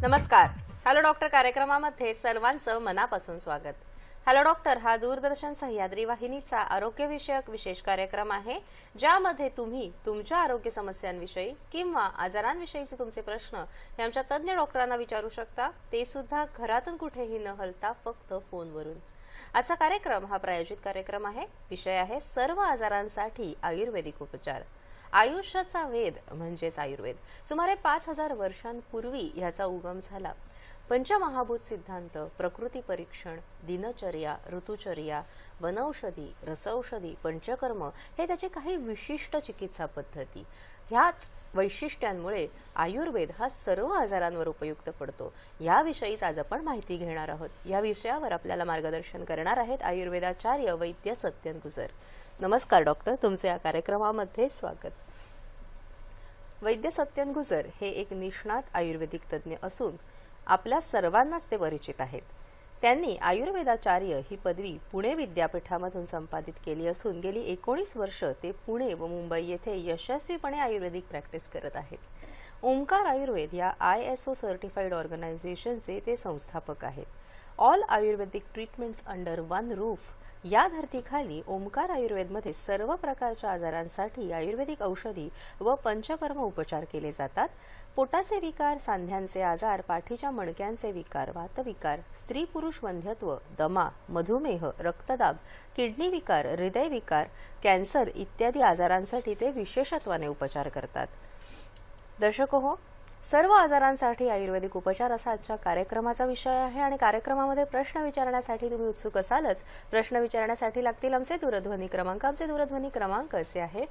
नमस्कार. Hello doctor कार्यक्रमामध्ये सर्वांचं मनापासून स्वागत. हॅलो डॉक्टर हा दूरदर्शन सह्याद्री वाहिनीचा आरोग्यविषयक विशेष कार्यक्रम आहे, ज्यामध्ये तुम्ही तुमच्या आरोग्य समस्यांविषयी किंवा आजारांविषयीचे तुमचे प्रश्न हे आमच्या तज्ञ डॉक्टरांना विचारू शकता, ते सुद्धा घरातून कुठेही न हलता फक्त फोनवरून. आजचा कार्यक्रम हा प्रायोजित कार्यक्रम आहे. विषय आहे सर्व आजारांसाठी आयुर्वेदिक उपचार. आयुष्याचा वेद म्हणजेच आयुर्वेद. सुमारे 5000 वर्षांपूर्वी याचा उगम झाला. पंचमहाभूत सिद्धांत, प्रकृती परीक्षण, दिनचर्या, ऋतुचर्या, वनौषधी, रसौषधी, पंचकर्म हे त्याचे काही विशिष्ट चिकित्सा पद्धती. ह्याच वैशिष्ट्यांमुळे आयुर्वेद हा सर्व आजारांवर उपयुक्त पडतो. याविषयीच आज आपण माहिती घेणार आहोत. या विषयावर आपल्याला मार्गदर्शन करणार आहेत आयुर्वेदाचार्य वैद्य सत्यन गुजर. नमस्कार डॉक्टर, तुमचे या कार्यक्रमामध्ये स्वागत. वैद्य सत्यन गुजर हे एक निष्णात आयुर्वेदिक तज्ज्ञ असून आपल्या सर्वांनाच ते परिचित आहेत. त्यांनी आयुर्वेदाचार्य ही पदवी पुणे विद्यापीठामधून संपादित केली असून गेली 19 वर्ष ते पुणे व मुंबई येथे यशस्वीपणे आयुर्वेदिक प्रॅक्टिस करत आहेत. ओमकार आयुर्वेद या ISO सर्टिफाईड ऑर्गनायझेशनचे ते संस्थापक आहेत. ऑल आयुर्वेदिक ट्रीटमेंट्स अंडर वन रूफ या धर्तीखाली ओमकार आयुर्वेदमध्ये सर्व प्रकारच्या आजारांसाठी आयुर्वेदिक औषधी व पंचकर्म उपचार केले जातात. पोटाचे विकार, सांध्यांचे आजार, पाठीच्या मणक्यांचे विकार, वातविकार, स्त्री पुरुष वंध्यत्व, दमा, मधुमेह, रक्तदाब, किडनी विकार, हृदय विकार, कॅन्सर इत्यादी आजारांसाठी ते विशेषत्वाने उपचार करतात. दर्शको हो, सर्व आजारांसाठी आयुर्वेदिक उपचार असा आजच्या कार्यक्रमाचा विषय आहे आणि कार्यक्रमामध्ये प्रश्न विचारण्यासाठी तुम्ही उत्सुक असालच. प्रश्न विचारण्यासाठी लागतील आमचे दूरध्वनी क्रमांक. आमचे दूरध्वनी क्रमांक असे आहेत: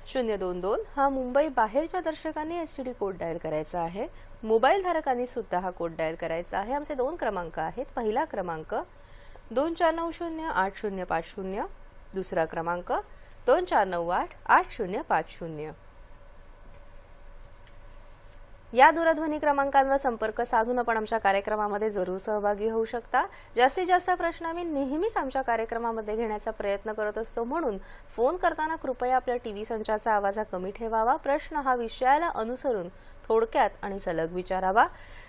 022 हा मुंबई बाहेरच्या दर्शकांनी STD कोड डायल करायचा आहे. मोबाईल धारकांनी सुद्धा हा कोड डायल करायचा आहे. आमचे 2 क्रमांक आहेत. पहिला क्रमांक 24908050, दुसरा क्रमांक 24988050. या दूरध्वनी क्रमांकांवर संपर्क साधून आपण आमच्या कार्यक्रमामध्ये जरूर सहभागी होऊ शकता. जास्तीत जास्त प्रश्न आम्ही नेहमीच आमच्या कार्यक्रमामध्ये घेण्याचा प्रयत्न करत असतो, म्हणून फोन करताना कृपया आपल्या टीव्ही संचाचा आवाज कमी ठेवावा. प्रश्न हा विषयाला अनुसरून थोडक्यात आणि सलग विचारावा.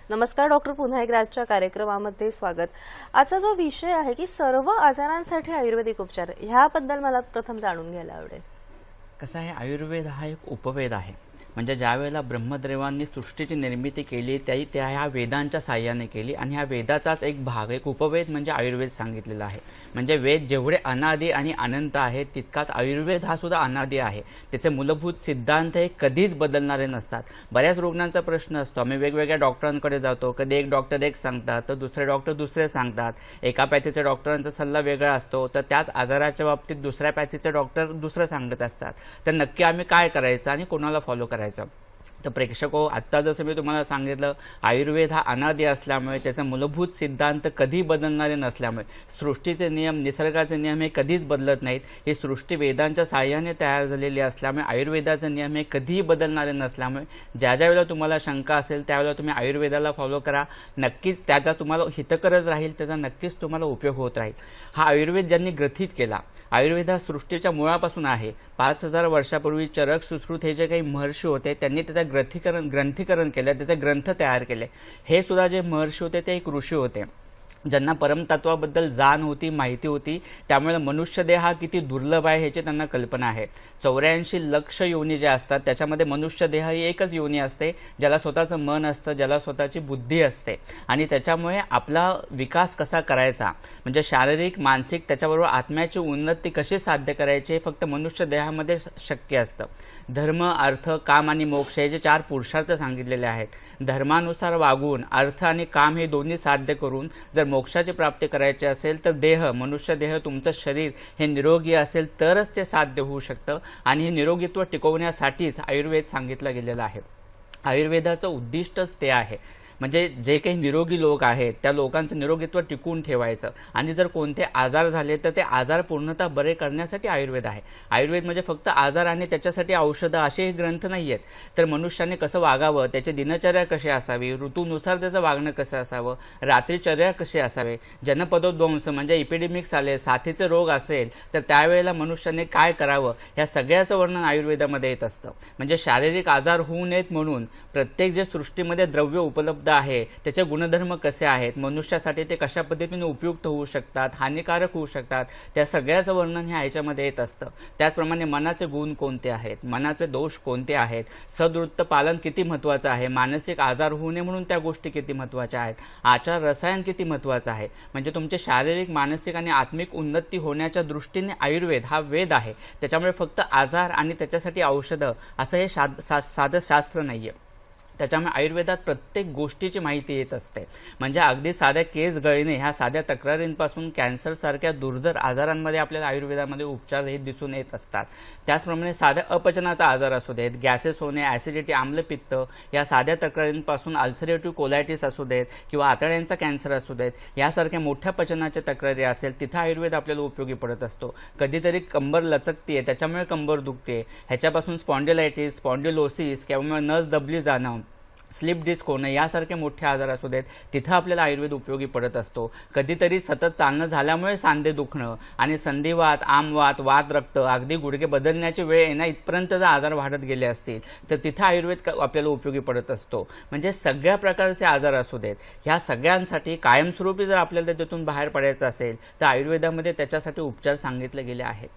नमस्कार डॉक्टर, पुन्हा एकदा आजच्या कार्यक्रमामध्ये स्वागत. आजचा जो विषय आहे की सर्व आजारांसाठी आयुर्वेदिक उपचार, ह्याबद्दल मला प्रथम जाणून घ्यायला आवडेल. कसं आहे, आयुर्वेद हा एक उपवेद आहे. म्हणजे ज्या वेळेला ब्रह्मदेवांनी सृष्टीची निर्मिती केली त्याही त्या ह्या वेदांच्या साह्याने केली आणि ह्या वेदाचाच एक भाग, एक उपवेद म्हणजे आयुर्वेद सांगितलेला आहे. म्हणजे वेद जेवढे अनादी आणि अनंत आहेत तितकाच आयुर्वेद हा सुद्धा अनादी आहे. त्याचे मूलभूत सिद्धांत हे कधीच बदलणारे नसतात. बऱ्याच रुग्णांचा प्रश्न असतो, आम्ही वेगवेगळ्या डॉक्टरांकडे जातो, कधी एक डॉक्टर एक सांगतात तर दुसरे डॉक्टर दुसरे सांगतात. एका पॅथीच्या डॉक्टरांचा सल्ला वेगळा असतो तर त्याच आजाराच्या बाबतीत दुसऱ्या पॅथीचे डॉक्टर दुसरं सांगत असतात. तर नक्की आम्ही काय करायचं आणि कोणाला फॉलो करायचं? तर प्रेक्षको, आत्ता जसं मी तुम्हाला सांगितलं, आयुर्वेद हा अनादी असल्यामुळे त्याचा मूलभूत सिद्धांत कधी बदलणारे नसल्यामुळे, सृष्टीचे नियम, निसर्गाचे नियम हे कधीच बदलत नाहीत. ही सृष्टी वेदांच्या साह्याने तयार झालेली असल्यामुळे आयुर्वेदाचे नियम हे कधीही बदलणारे नसल्यामुळे ज्या ज्या वेळेला तुम्हाला शंका असेल त्यावेळेला तुम्ही आयुर्वेदाला फॉलो करा. नक्कीच त्याचा तुम्हाला हितकरच राहील, त्याचा नक्कीच तुम्हाला उपयोग होत राहील. हा आयुर्वेद ज्यांनी ग्रथित केला, आयुर्वेद हा सृष्टीच्या मुळापासून आहे. 5000 वर्षापूर्वी चरक, सुश्रुत हे जे काही महर्षी होते त्यांनी त्याचा ग्रंथीकरण केलं, त्याचे ग्रंथ तयार केले. हे सुद्धा जे महर्षी होते ते एक ऋषी होते ज्यांना परमतत्वाबद्दल जाण होती, माहिती होती. त्यामुळे मनुष्यदेह हा किती दुर्लभ आहे ह्याची त्यांना कल्पना आहे. 84 लक्ष योनी जे असतात त्याच्यामध्ये मनुष्यदेह ही एकच योनी असते, ज्याला स्वतःचं मन असतं, ज्याला स्वतःची बुद्धी असते. आणि त्याच्यामुळे आपला विकास कसा करायचा, म्हणजे शारीरिक, मानसिक, त्याच्याबरोबर आत्म्याची उन्नती कशी साध्य करायची हे फक्त मनुष्यदेहामध्ये शक्य असतं. धर्म, अर्थ, काम आणि मोक्ष हे जे 4 पुरुषार्थ सांगितलेले आहेत, धर्मानुसार वागून अर्थ आणि काम हे दोन्ही साध्य करून जर मोक्षाची प्राप्ती करायची असेल तर मनुष्य देह, तुमचं शरीर हे निरोगी असेल तरच ते साध्य होऊ शकतं. आणि हे निरोगीत्व टिकवण्यासाठीच आयुर्वेद सांगितलं गेलेलं आहे. आयुर्वेदाचं उद्दिष्टच ते आहे. म्हणजे जे काही निरोगी लोक आहेत त्या लोकांचं निरोगीत्व टिकून ठेवायचं आणि जर कोणते आजार झाले तर ते आजार पूर्णतः बरे करण्यासाठी आयुर्वेद आहे. आयुर्वेद म्हणजे फक्त आजार आणि त्याच्यासाठी औषधं असे ग्रंथ नाही आहेत. तर मनुष्याने कसं वागावं, त्याची दिनचर्या कशी असावी, ऋतूनुसार त्याचं वागणं कसं असावं, रात्रीचर्या कशी असावे, जनपदोध्वंस म्हणजे इपिडेमिक्स आले, साथीचे रोग असेल तर त्यावेळेला मनुष्याने काय करावं, ह्या सगळ्याचं वर्णन आयुर्वेदामध्ये येत असतं. म्हणजे शारीरिक आजार होऊ नयेत म्हणून प्रत्येक जे सृष्टीमध्ये द्रव्य उपलब्ध आहे, त्याचे गुणधर्म कसे आहेत, मनुष्यासाठी ते कशा पद्धतीने उपयुक्त होऊ शकतात, हानिकारक होऊ शकतात, त्या सगळ्याचं वर्णन हे ह्याच्यामध्ये येत असतं. त्याचप्रमाणे मनाचे गुण कोणते आहेत, मनाचे दोष कोणते आहेत, सदवृत्त पालन किती महत्त्वाचं आहे, मानसिक आजार होऊ नये म्हणून त्या गोष्टी किती महत्त्वाच्या आहेत, आचार रसायन किती महत्त्वाचं आहे. म्हणजे तुमचे शारीरिक, मानसिक आणि आत्मिक उन्नती होण्याच्या दृष्टीने आयुर्वेद हा वेद आहे. त्याच्यामुळे फक्त आजार आणि त्याच्यासाठी औषधं असं हे साधं शास्त्र नाहीये. त्याच्यामुळे आयुर्वेदात प्रत्येक गोष्टीची माहिती येत असते. म्हणजे अगदी साध्या केस गळणे ह्या साध्या तक्रारींपासून कॅन्सरसारख्या दुर्धर आजारांमध्ये आपल्याला आयुर्वेदामध्ये उपचार हे दिसून येत असतात. त्याचप्रमाणे साध्या अपचनाचा आजार असू देत, गॅसेस होणे, ॲसिडिटी, आम्लपित्त या साध्या तक्रारींपासून अल्सरेटिव्ह कोलायटिस असू देत किंवा आतड्यांचा कॅन्सर असू देत, यासारख्या मोठ्या पचनाच्या तक्रारी असेल तिथं आयुर्वेद आपल्याला उपयोगी पडत असतो. कधीतरी कंबर लचकते, त्याच्यामुळे कंबर दुखते, ह्याच्यापासून स्पॉन्डिलायटिस, स्पॉन्डिलोसिस किंवा नस दबली जाणं, स्लिप डिस्क होणं यासारखे मोठे आजार असू देत, तिथं आपल्याला आयुर्वेद उपयोगी पडत असतो. कधीतरी सतत चालणं झाल्यामुळे सांधे दुखणं आणि संधिवात, आमवात, वात रक्त, अगदी गुडघे बदलण्याची वेळ येणं इथपर्यंत जर आजार वाढत गेले असतील तर तिथं आयुर्वेद आपल्याला उपयोगी पडत असतो. म्हणजे सगळ्या प्रकारचे आजार असू देत, ह्या सगळ्यांसाठी कायमस्वरूपी जर आपल्याला त्यातून बाहेर पडायचं असेल तर आयुर्वेदामध्ये त्याच्यासाठी उपचार सांगितले गेले आहेत.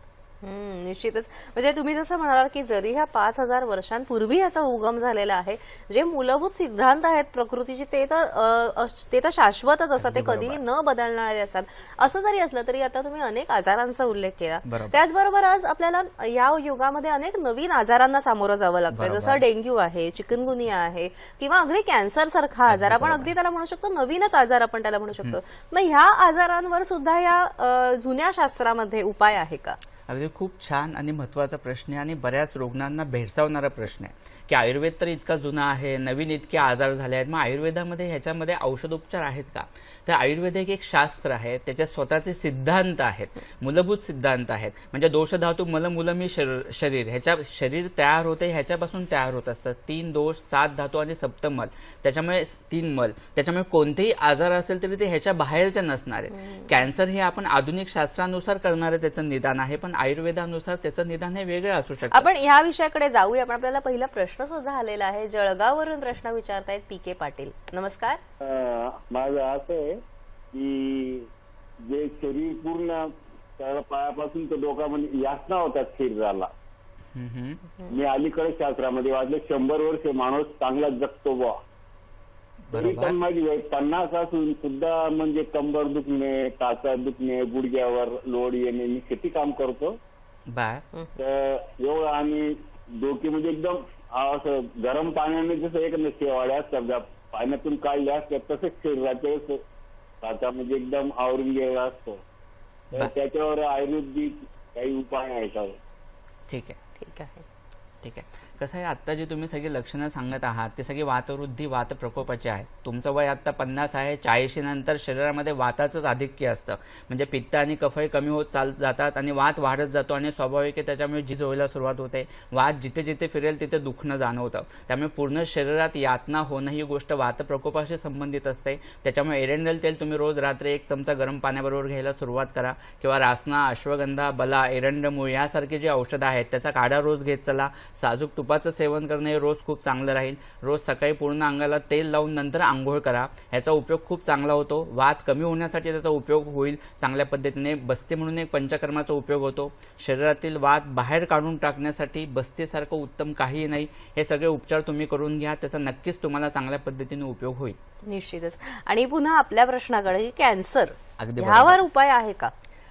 निश्चितच. म्हणजे तुम्ही जसं म्हणालात की जरी ह्या 5,000 वर्षांपूर्वी याचा उगम झालेला आहे, जे मूलभूत सिद्धांत आहेत प्रकृतीचे ते तर शाश्वतच असतात, ते कधीही न बदलणारे असतात. असं जरी असलं तरी आता तुम्ही अनेक आजारांचा उल्लेख केला. त्याचबरोबर आज आपल्याला या युगामध्ये अनेक नवीन आजारांना सामोरं जावं लागतं, जसं डेंग्यू आहे, चिकनगुनिया आहे किंवा अगदी कॅन्सर सारखा आजार. आपण अगदी त्याला म्हणू शकतो नवीनच आजार आपण त्याला म्हणू शकतो. मग ह्या आजारांवर सुद्धा या जुन्या शास्त्रामध्ये उपाय आहे का? अगदी खूप छान आणि महत्त्वाचा प्रश्न आहे आणि बऱ्याच रुग्णांना भेडसावणारा प्रश्न आहे की आयुर्वेद तर इतका जुना आहे, नवीन इतके आजार झाले आहेत, मग आयुर्वेदामध्ये ह्याच्यामध्ये औषधोपचार आहेत का? तर आयुर्वेद एक शास्त्र आहे, त्याचे स्वतःचे सिद्धांत आहेत, मूलभूत सिद्धांत आहेत. म्हणजे दोष धातू मल मूलमी शरीर, ह्याच्या शरीर तयार होते ह्याच्यापासून तयार होत असतं. 3 दोष, 7 धातू आणि सप्तमल, त्याच्यामुळे 3 मल, त्याच्यामुळे कोणतेही आजार असेल तरी ते ह्याच्या बाहेरचे नसणार आहेत. कॅन्सर हे आपण आधुनिक शास्त्रानुसार करणारे त्याचं निदान आहे, पण आयुर्वेदानुसार त्याचं निदान हे वेगळं असू शकतं. आपण ह्या विषयाकडे जाऊया. पण आपल्याला पहिला प्रश्न सुद्धा आलेला आहे. जळगाववरून प्रश्न विचारतायत पी.के. पाटील. नमस्कार. माझं असं आहे की जे शरीर पूर्ण पायापासून तर डोक्यामध्ये यातना होतात शरीराला. मी अलीकडे शास्त्रामध्ये वाचलं 100 वर्ष माणूस चांगला जगतो बा. तरी पण माझी वय 50 असून सुद्धा म्हणजे कंबर दुखणे, टाचा दुखणे, गुडघ्यावर लोड येणे. मी शेती काम करतो तर एवढं आणि डोके म्हणजे एकदम असं गरम पाण्याने जसं एक शेवाळ्या असतात पाण्यातून काढल्या असतात तसंच शरीराचे टाचा म्हणजे एकदम आवरून गेला असतो. तर त्याच्यावर आयुर्वेदिक काही उपाय आहे का? ठीक आहे. कसं आहे, आत्ता जी तुम्ही सगळी लक्षणं सांगत आहात ते सगळी वातवृद्धी, वात प्रकोपाचे आहेत. तुमचं वय आत्ता 50 आहे. 40 नंतर शरीरामध्ये वाताचंच आधिक्य असतं. म्हणजे पित्त आणि कफही कमी होत जातात आणि वात वाढत जातो आणि स्वाभाविक आहे त्याच्यामुळे झीज व्हायला सुरुवात होते. वात जिथे जिथे फिरेल तिथे दुखणं जाणवतं. त्यामुळे पूर्ण शरीरात यातना होणं ही गोष्ट वात प्रकोपाशी संबंधित असते. त्याच्यामुळे एरंडेल तेल तुम्ही रोज रात्री 1 चमचा गरम पाण्याबरोबर घ्यायला सुरुवात करा किंवा रासना, अश्वगंधा, बला, एरंडमूळ यासारखी जी औषधं आहेत त्याचा काढा रोज घेत चला. साजूक तुपाचं सेवन करणं हे रोज खूप चांगलं राहील. रोज सकाळी पूर्ण अंगाला तेल लावून नंतर आंघोळ करा. ह्याचा उपयोग खूप चांगला होतो. वात कमी होण्यासाठी त्याचा उपयोग होईल चांगल्या पद्धतीने. बस्ती म्हणून एक पंचकर्माचा उपयोग होतो. शरीरातील वात बाहेर काढून टाकण्यासाठी बस्तीसारखं उत्तम काहीही नाही. हे सगळे उपचार तुम्ही करून घ्या, त्याचा नक्कीच तुम्हाला चांगल्या पद्धतीने उपयोग होईल. निश्चितच. आणि पुन्हा आपल्या प्रश्नाकडे कॅन्सर, अगदी ह्यावर उपाय आहे का?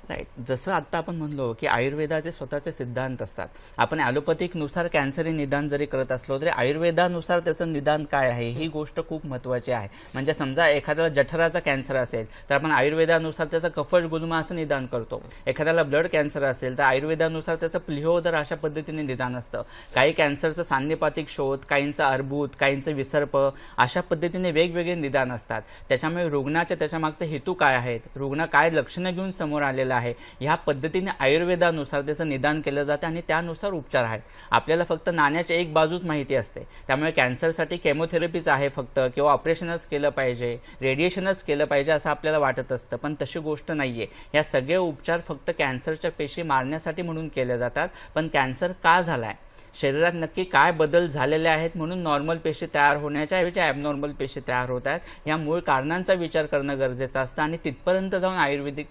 राईट. जसं आत्ता आपण म्हणलो की आयुर्वेदाचे स्वतःचे सिद्धांत असतात. आपण ॲलोपॅथिकनुसार कॅन्सरी निदान जरी करत असलो तरी आयुर्वेदानुसार त्याचं निदान काय आहे ही गोष्ट खूप महत्त्वाची आहे. म्हणजे समजा एखाद्याला जठराचा कॅन्सर असेल तर आपण आयुर्वेदानुसार त्याचं कफश गुल्म असं निदान करतो. एखाद्याला ब्लड कॅन्सर असेल तर आयुर्वेदानुसार त्याचं प्लिहोदर अशा पद्धतीने निदान असतं. काही कॅन्सरचं सांधिपातिक शोध, काहींचं अर्बुद, काहींचं विसर्प, अशा पद्धतीने वेगवेगळे निदान असतात. त्याच्यामुळे रुग्णाच्या त्याच्यामागचे हेतू काय आहेत, रुग्ण काय लक्षणं घेऊन समोर आलेला आहे, ह्या पद्धतीने आयुर्वेदानुसार त्याचं निदान केलं जातं आणि त्यानुसार उपचार आहेत. आपल्याला फक्त नाण्याची एक बाजूच माहिती असते. त्यामुळे कॅन्सरसाठी केमोथेरपीच आहे फक्त किंवा ऑपरेशनच केलं पाहिजे, रेडिएशनच केलं पाहिजे असं आपल्याला वाटत असतं, पण तशी गोष्ट नाहीये. या सगळे उपचार फक्त कॅन्सरच्या पेशी मारण्यासाठी म्हणून केले जातात. पण कॅन्सर का झालाय, शरीरात नक्की काय बदल झालेले आहेत म्हणून नॉर्मल पेशी तयार होण्याच्या ऐवजी ॲबनॉर्मल पेशी तयार होत आहेत या मूळ कारणांचा विचार करणं गरजेचं असतं आणि तिथपर्यंत जाऊन आयुर्वेदिक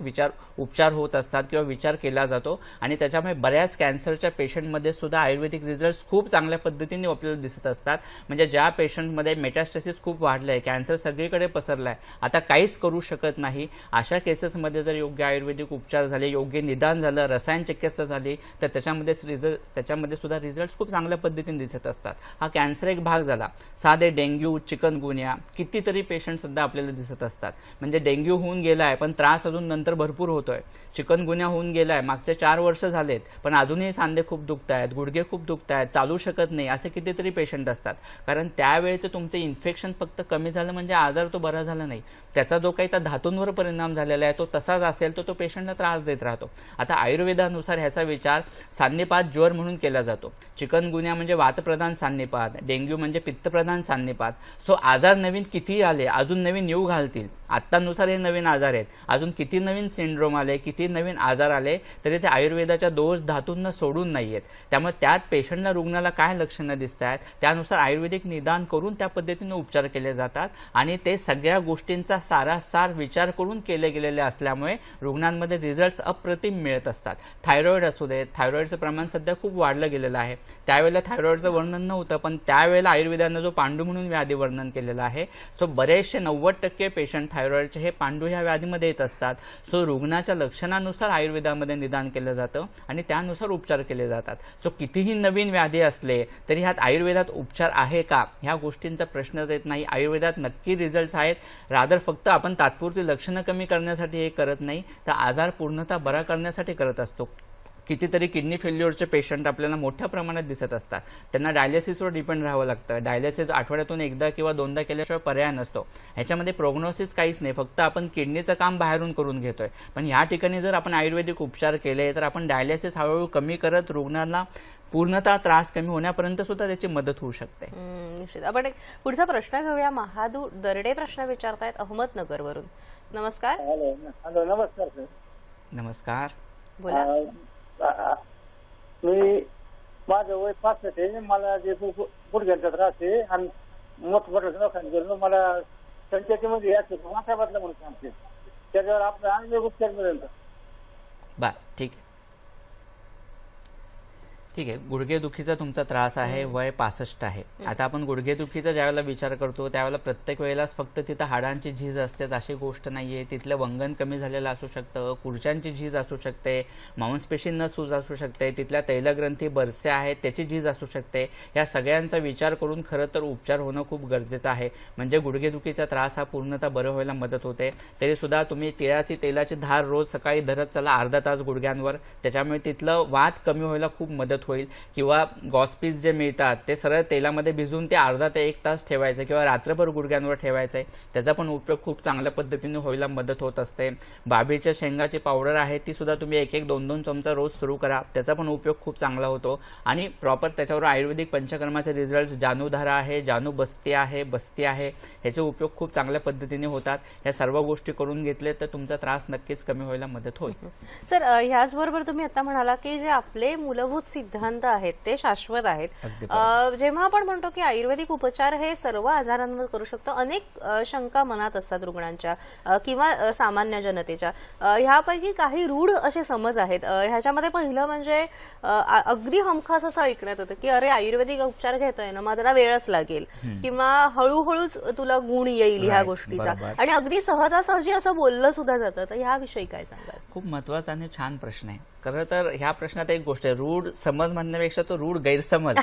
उपचार होत असतात किंवा विचार केला जातो आणि त्याच्यामुळे बऱ्याच कॅन्सरच्या पेशंटमध्ये सुद्धा आयुर्वेदिक रिझल्ट खूप चांगल्या पद्धतीने आपल्याला दिसत असतात. म्हणजे ज्या पेशंटमध्ये मेटास्टेसिस खूप वाढलंय, कॅन्सर सगळीकडे पसरलाय, आता काहीच करू शकत नाही, अशा केसेसमध्ये जर योग्य आयुर्वेदिक उपचार झाले, योग्य निदान झालं, रसायन चिकित्सा झाली तर त्याच्यामध्ये सुद्धा रिझल्ट खूप चांगल्या पद्धतीने दिसत असतात. हा कॅन्सर एक भाग झाला. साधे डेंग्यू, चिकनगुनिया कितीतरी पेशंट सध्या आपल्याला दिसत असतात. म्हणजे डेंग्यू होऊन गेलाय पण त्रास अजून नंतर भरपूर होतोय. चिकनगुनिया होऊन गेलाय, मागचे 4 वर्ष झालेत पण अजूनही सांधे खूप दुखतायत, गुडघे खूप दुखतायत, चालू शकत नाही, असे कितीतरी पेशंट असतात. कारण त्यावेळेचं तुमचं इन्फेक्शन फक्त कमी झालं म्हणजे आजार तो बरा झाला नाही, त्याचा जो काही त्या धातूंवर परिणाम झालेला आहे तो तसाच असेल तो पेशंटला त्रास देत राहतो. आता आयुर्वेदानुसार ह्याचा विचार सान्निपात ज्वर म्हणून केला जातो. चिकनगुनिया म्हणजे वातप्रधान सान्निपात, डेंग्यू म्हणजे पित्तप्रधान सान्निपात. सो आजार नवीन किती आले, अजून नवीन येऊ घालतील. आत्तानुसार हे नवीन आजार आहेत, अजून किती नवीन सिंड्रोम आले, किती नवीन आजार आले तरी ते आयुर्वेदाच्या दोष धातूंना सोडून नाहीयेत. त्यामुळे त्यात पेशंटला, रुग्णाला काय लक्षणं दिसत आहेत त्यानुसार आयुर्वेदिक निदान करून त्या पद्धतीने उपचार केले जातात आणि ते सगळ्या गोष्टींचा सारासार विचार करून केले गेलेले असल्यामुळे रुग्णांमध्ये रिझल्ट अप्रतिम मिळत असतात. थायरॉइड असू दे, थायरॉइडचं प्रमाण सध्या खूप वाढलं गेलेलं आहे. त्यावेळेला थायरॉइडचं वर्णन नव्हतं पण त्यावेळेला आयुर्वेदानं जो पांडू म्हणून व्याधी वर्णन केलेलं आहे. सो बरेचसे 90% पेशंट थायरॉइडचे हे पांडू ह्या व्याधीमध्ये येत असतात. सो रुग्णाच्या लक्षणानुसार आयुर्वेदामध्ये निदान केलं जातं आणि त्यानुसार उपचार केले जातात. सो कितीही नवीन व्याधी असले तरी ह्यात आयुर्वेदात उपचार आहे का ह्या गोष्टींचा प्रश्नच येत नाही. आयुर्वेदात नक्की रिझल्ट आहेत. रादर फक्त आपण तात्पुरती लक्षणं कमी करण्यासाठी हे करत नाही तर आजार पूर्णतः बरा करण्यासाठी करत असतो. कितीतरी किडनी फेल्युअरचे पेशंट आपल्याला मोठ्या प्रमाणात दिसत असतात. त्यांना डायलिसिसवर डिपेंड राहावं लागतं. डायलिसिस आठवड्यातून एकदा किंवा 2दा केल्याशिवाय पर्याय नसतो. ह्याच्यामध्ये प्रोग्नोसिस काहीच नाही, फक्त आपण किडनीचं काम बाहेरून करून घेतोय. पण ह्या ठिकाणी जर आपण आयुर्वेदिक उपचार केले तर आपण डायलिसिस हळूहळू कमी करत रुग्णांना पूर्णतः त्रास कमी होण्यापर्यंत सुद्धा त्याची मदत होऊ शकते. निश्चित. आपण एक पुढचा प्रश्न घेऊया. महादू दर्डे प्रश्न विचारतायत अहमदनगरवरून. नमस्कार. हॅलो, नमस्कार सर. नमस्कार. बोला. मी माझं वय 65 आहे. मला जे गुडघ्यांचा त्रास आहे आणि मोठमोठ्या दवाखान्यात गेलो, मला संचातीमध्ये याच माथा बदला म्हणून सांगते, त्याच्यावर आपला आयुर्वेद उपचार मिळेल का? बर, ठीक आहे. ठीक आहे. गुडघेदुखीचा तुमचा त्रास आहे, वय 65 आहे. आता आपण गुडघेदुखीचा ज्यावेळेला विचार करतो त्यावेळेला प्रत्येक वेळेलाच फक्त तिथं हाडांची झीज असतेच अशी गोष्ट नाहीये. तिथलं वंगण कमी झालेलं असू शकतं, खुर्च्यांची झीज असू शकते, मांसपेशींना सूज असू शकते, तिथल्या तैलग्रंथी बरसे आहेत त्याची झीज असू शकते. या सगळ्यांचा विचार करून खरं तर उपचार होणं खूप गरजेचं आहे. म्हणजे गुडघेदुखीचा त्रास हा पूर्णतः बरं व्हायला मदत होते. तरी सुद्धा तुम्ही तिळाची तेलाची धार रोज सकाळी धरत चला अर्धा तास गुडघ्यांवर, त्याच्यामुळे तिथलं वात कमी व्हायला खूप मदत होईल. किंवा गॉस्पीस जे मिळतात ते सरळ तेलामध्ये भिजवून ते अर्धा ते 1 तास ठेवायचं किंवा रात्रभर गुडघ्यांवर ठेवायचंय, त्याचा पण उपयोग खूप चांगल्या पद्धतीने व्हायला मदत होत असते. बाबीच्या शेंगाची पावडर आहे ती सुद्धा तुम्ही 1-1, 2-2 चमचा रोज सुरू करा, त्याचा पण उपयोग खूप चांगला होतो. आणि प्रॉपर त्याच्यावर आयुर्वेदिक पंचकर्माचे रिझल्ट, जानुधारा आहे, जानु बस्ती आहे, ह्याचे उपयोग खूप चांगल्या पद्धतीने होतात. ह्या सर्व गोष्टी करून घेतले तर तुमचा त्रास नक्कीच कमी व्हायला मदत होईल. सर, ह्याचबरोबर तुम्ही आता म्हणाला की जे आपले मूलभूत सिद्धांत आहेत ते शाश्वत आहेत. जेव्हा आपण म्हणतो की आयुर्वेदिक उपचार हे सर्व आजारांवर करू शकतो, अनेक शंका मनात असतात रुग्णांच्या किंवा सामान्य जनतेच्या. ह्यापैकी काही रूढ असे समज आहेत. ह्याच्यामध्ये पहिलं म्हणजे अगदी हमखास असं ऐकण्यात येतं की अरे आयुर्वेदिक उपचार घेतोय ना, मग त्याला वेळच लागेल किंवा हळूहळूच तुला गुण येईल ह्या गोष्टीचा, आणि अगदी सहजासहजी असं बोललं सुद्धा जातं. तर ह्याविषयी काय सांगाल? खूप महत्वाचा आणि छान प्रश्न आहे. खरं तर ह्या प्रश्नात एक गोष्ट आहे, रूढ समज म्हणण्यापेक्षा तो रूढ गैरसमज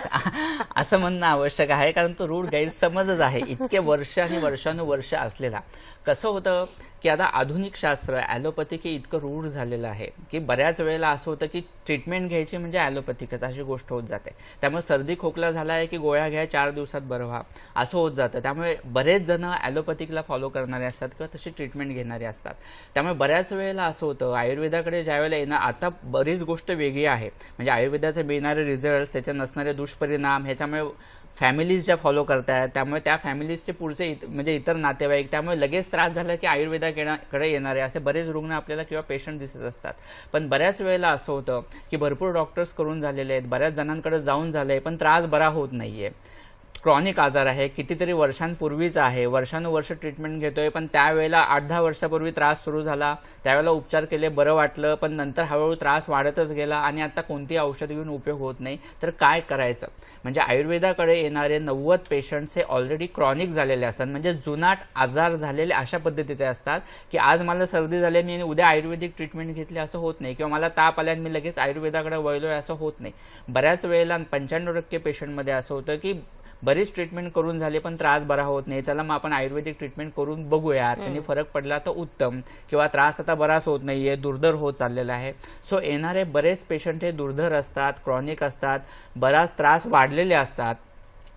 असं म्हणणं आवश्यक आहे. कारण तो रूढ गैरसमजच आहे इतके वर्ष आणि वर्षानुवर्ष असलेला. कसं होतं की आता आधुनिक शास्त्र ॲलोपॅथिक हे इतकं रूढ झालेलं आहे की बऱ्याच वेळेला असं होतं की ट्रीटमेंट घ्यायची म्हणजे ॲलोपॅथिकच अशी गोष्ट होत जाते. त्यामुळे सर्दी खोकला झाला आहे की गोळ्या घ्या 4 दिवसात बरं व्हा असं होत जातं. त्यामुळे बरेच जण ॲलोपॅथिकला फॉलो करणारे असतात किंवा तशी ट्रीटमेंट घेणारे असतात. त्यामुळे बऱ्याच वेळेला असं होतं आयुर्वेदाकडे ज्यावेळेला येणार, आता बरीच गोष्ट वेगळी आहे. म्हणजे आयुर्वेदाचे मिळणारे रिझल्ट, त्याचे नसणारे दुष्परिणाम, ह्याच्यामुळे फॅमिलीज ज्या फॉलो करतायत त्यामुळे त्या फॅमिलीजचे पुढचे म्हणजे इतर नातेवाईक, त्यामुळे लगेच त्रास झाला की आयुर्वेदाकडे येणारे असे बरेच रुग्ण आपल्याला किंवा पेशंट दिसत असतात. पण बऱ्याच वेळेला असं होतं की भरपूर डॉक्टर्स करून झालेले आहेत, बऱ्याच जणांकडे जाऊन झालंय, पण त्रास बरा होत नाहीये. क्रॉनिक आजार आहे, कितीतरी वर्षांपूर्वीचा आहे, वर्षानुवर्ष ट्रीटमेंट घेतोय, पण त्यावेळेला 8-10 वर्षापूर्वी त्रास सुरू झाला, त्यावेळेला उपचार केले, बरं वाटलं, पण नंतर हळूहळू त्रास वाढतच गेला आणि आता कोणती औषध घेऊन उपयोग होत नाही. तर काय करायचं? म्हणजे आयुर्वेदाकडे येणारे 90 पेशंट्स हे ऑलरेडी क्रॉनिक झालेले असतात, म्हणजे जुनाट आजार झालेले अशा पद्धतीचे असतात की आज मला सर्दी झाली मी उद्या आयुर्वेदिक ट्रीटमेंट घेतली असं होत नाही, किंवा मला ताप आल्याने मी लगेच आयुर्वेदाकडे वळलोय असं होत नाही. बऱ्याच वेळेला 95% पेशंटमध्ये असं होतं की बरीच ट्रीटमेंट करून झाली पण त्रास बरा होत नाही, चला मग आपण आयुर्वेदिक ट्रीटमेंट करून बघूया, त्यांनी फरक पडला तर उत्तम, किंवा त्रास आता बराच होत नाहीये, दुर्धर होत चाललेला आहे. सो येणारे बरेच पेशंट हे दुर्धर असतात, क्रॉनिक असतात, बराच त्रास वाढलेले असतात,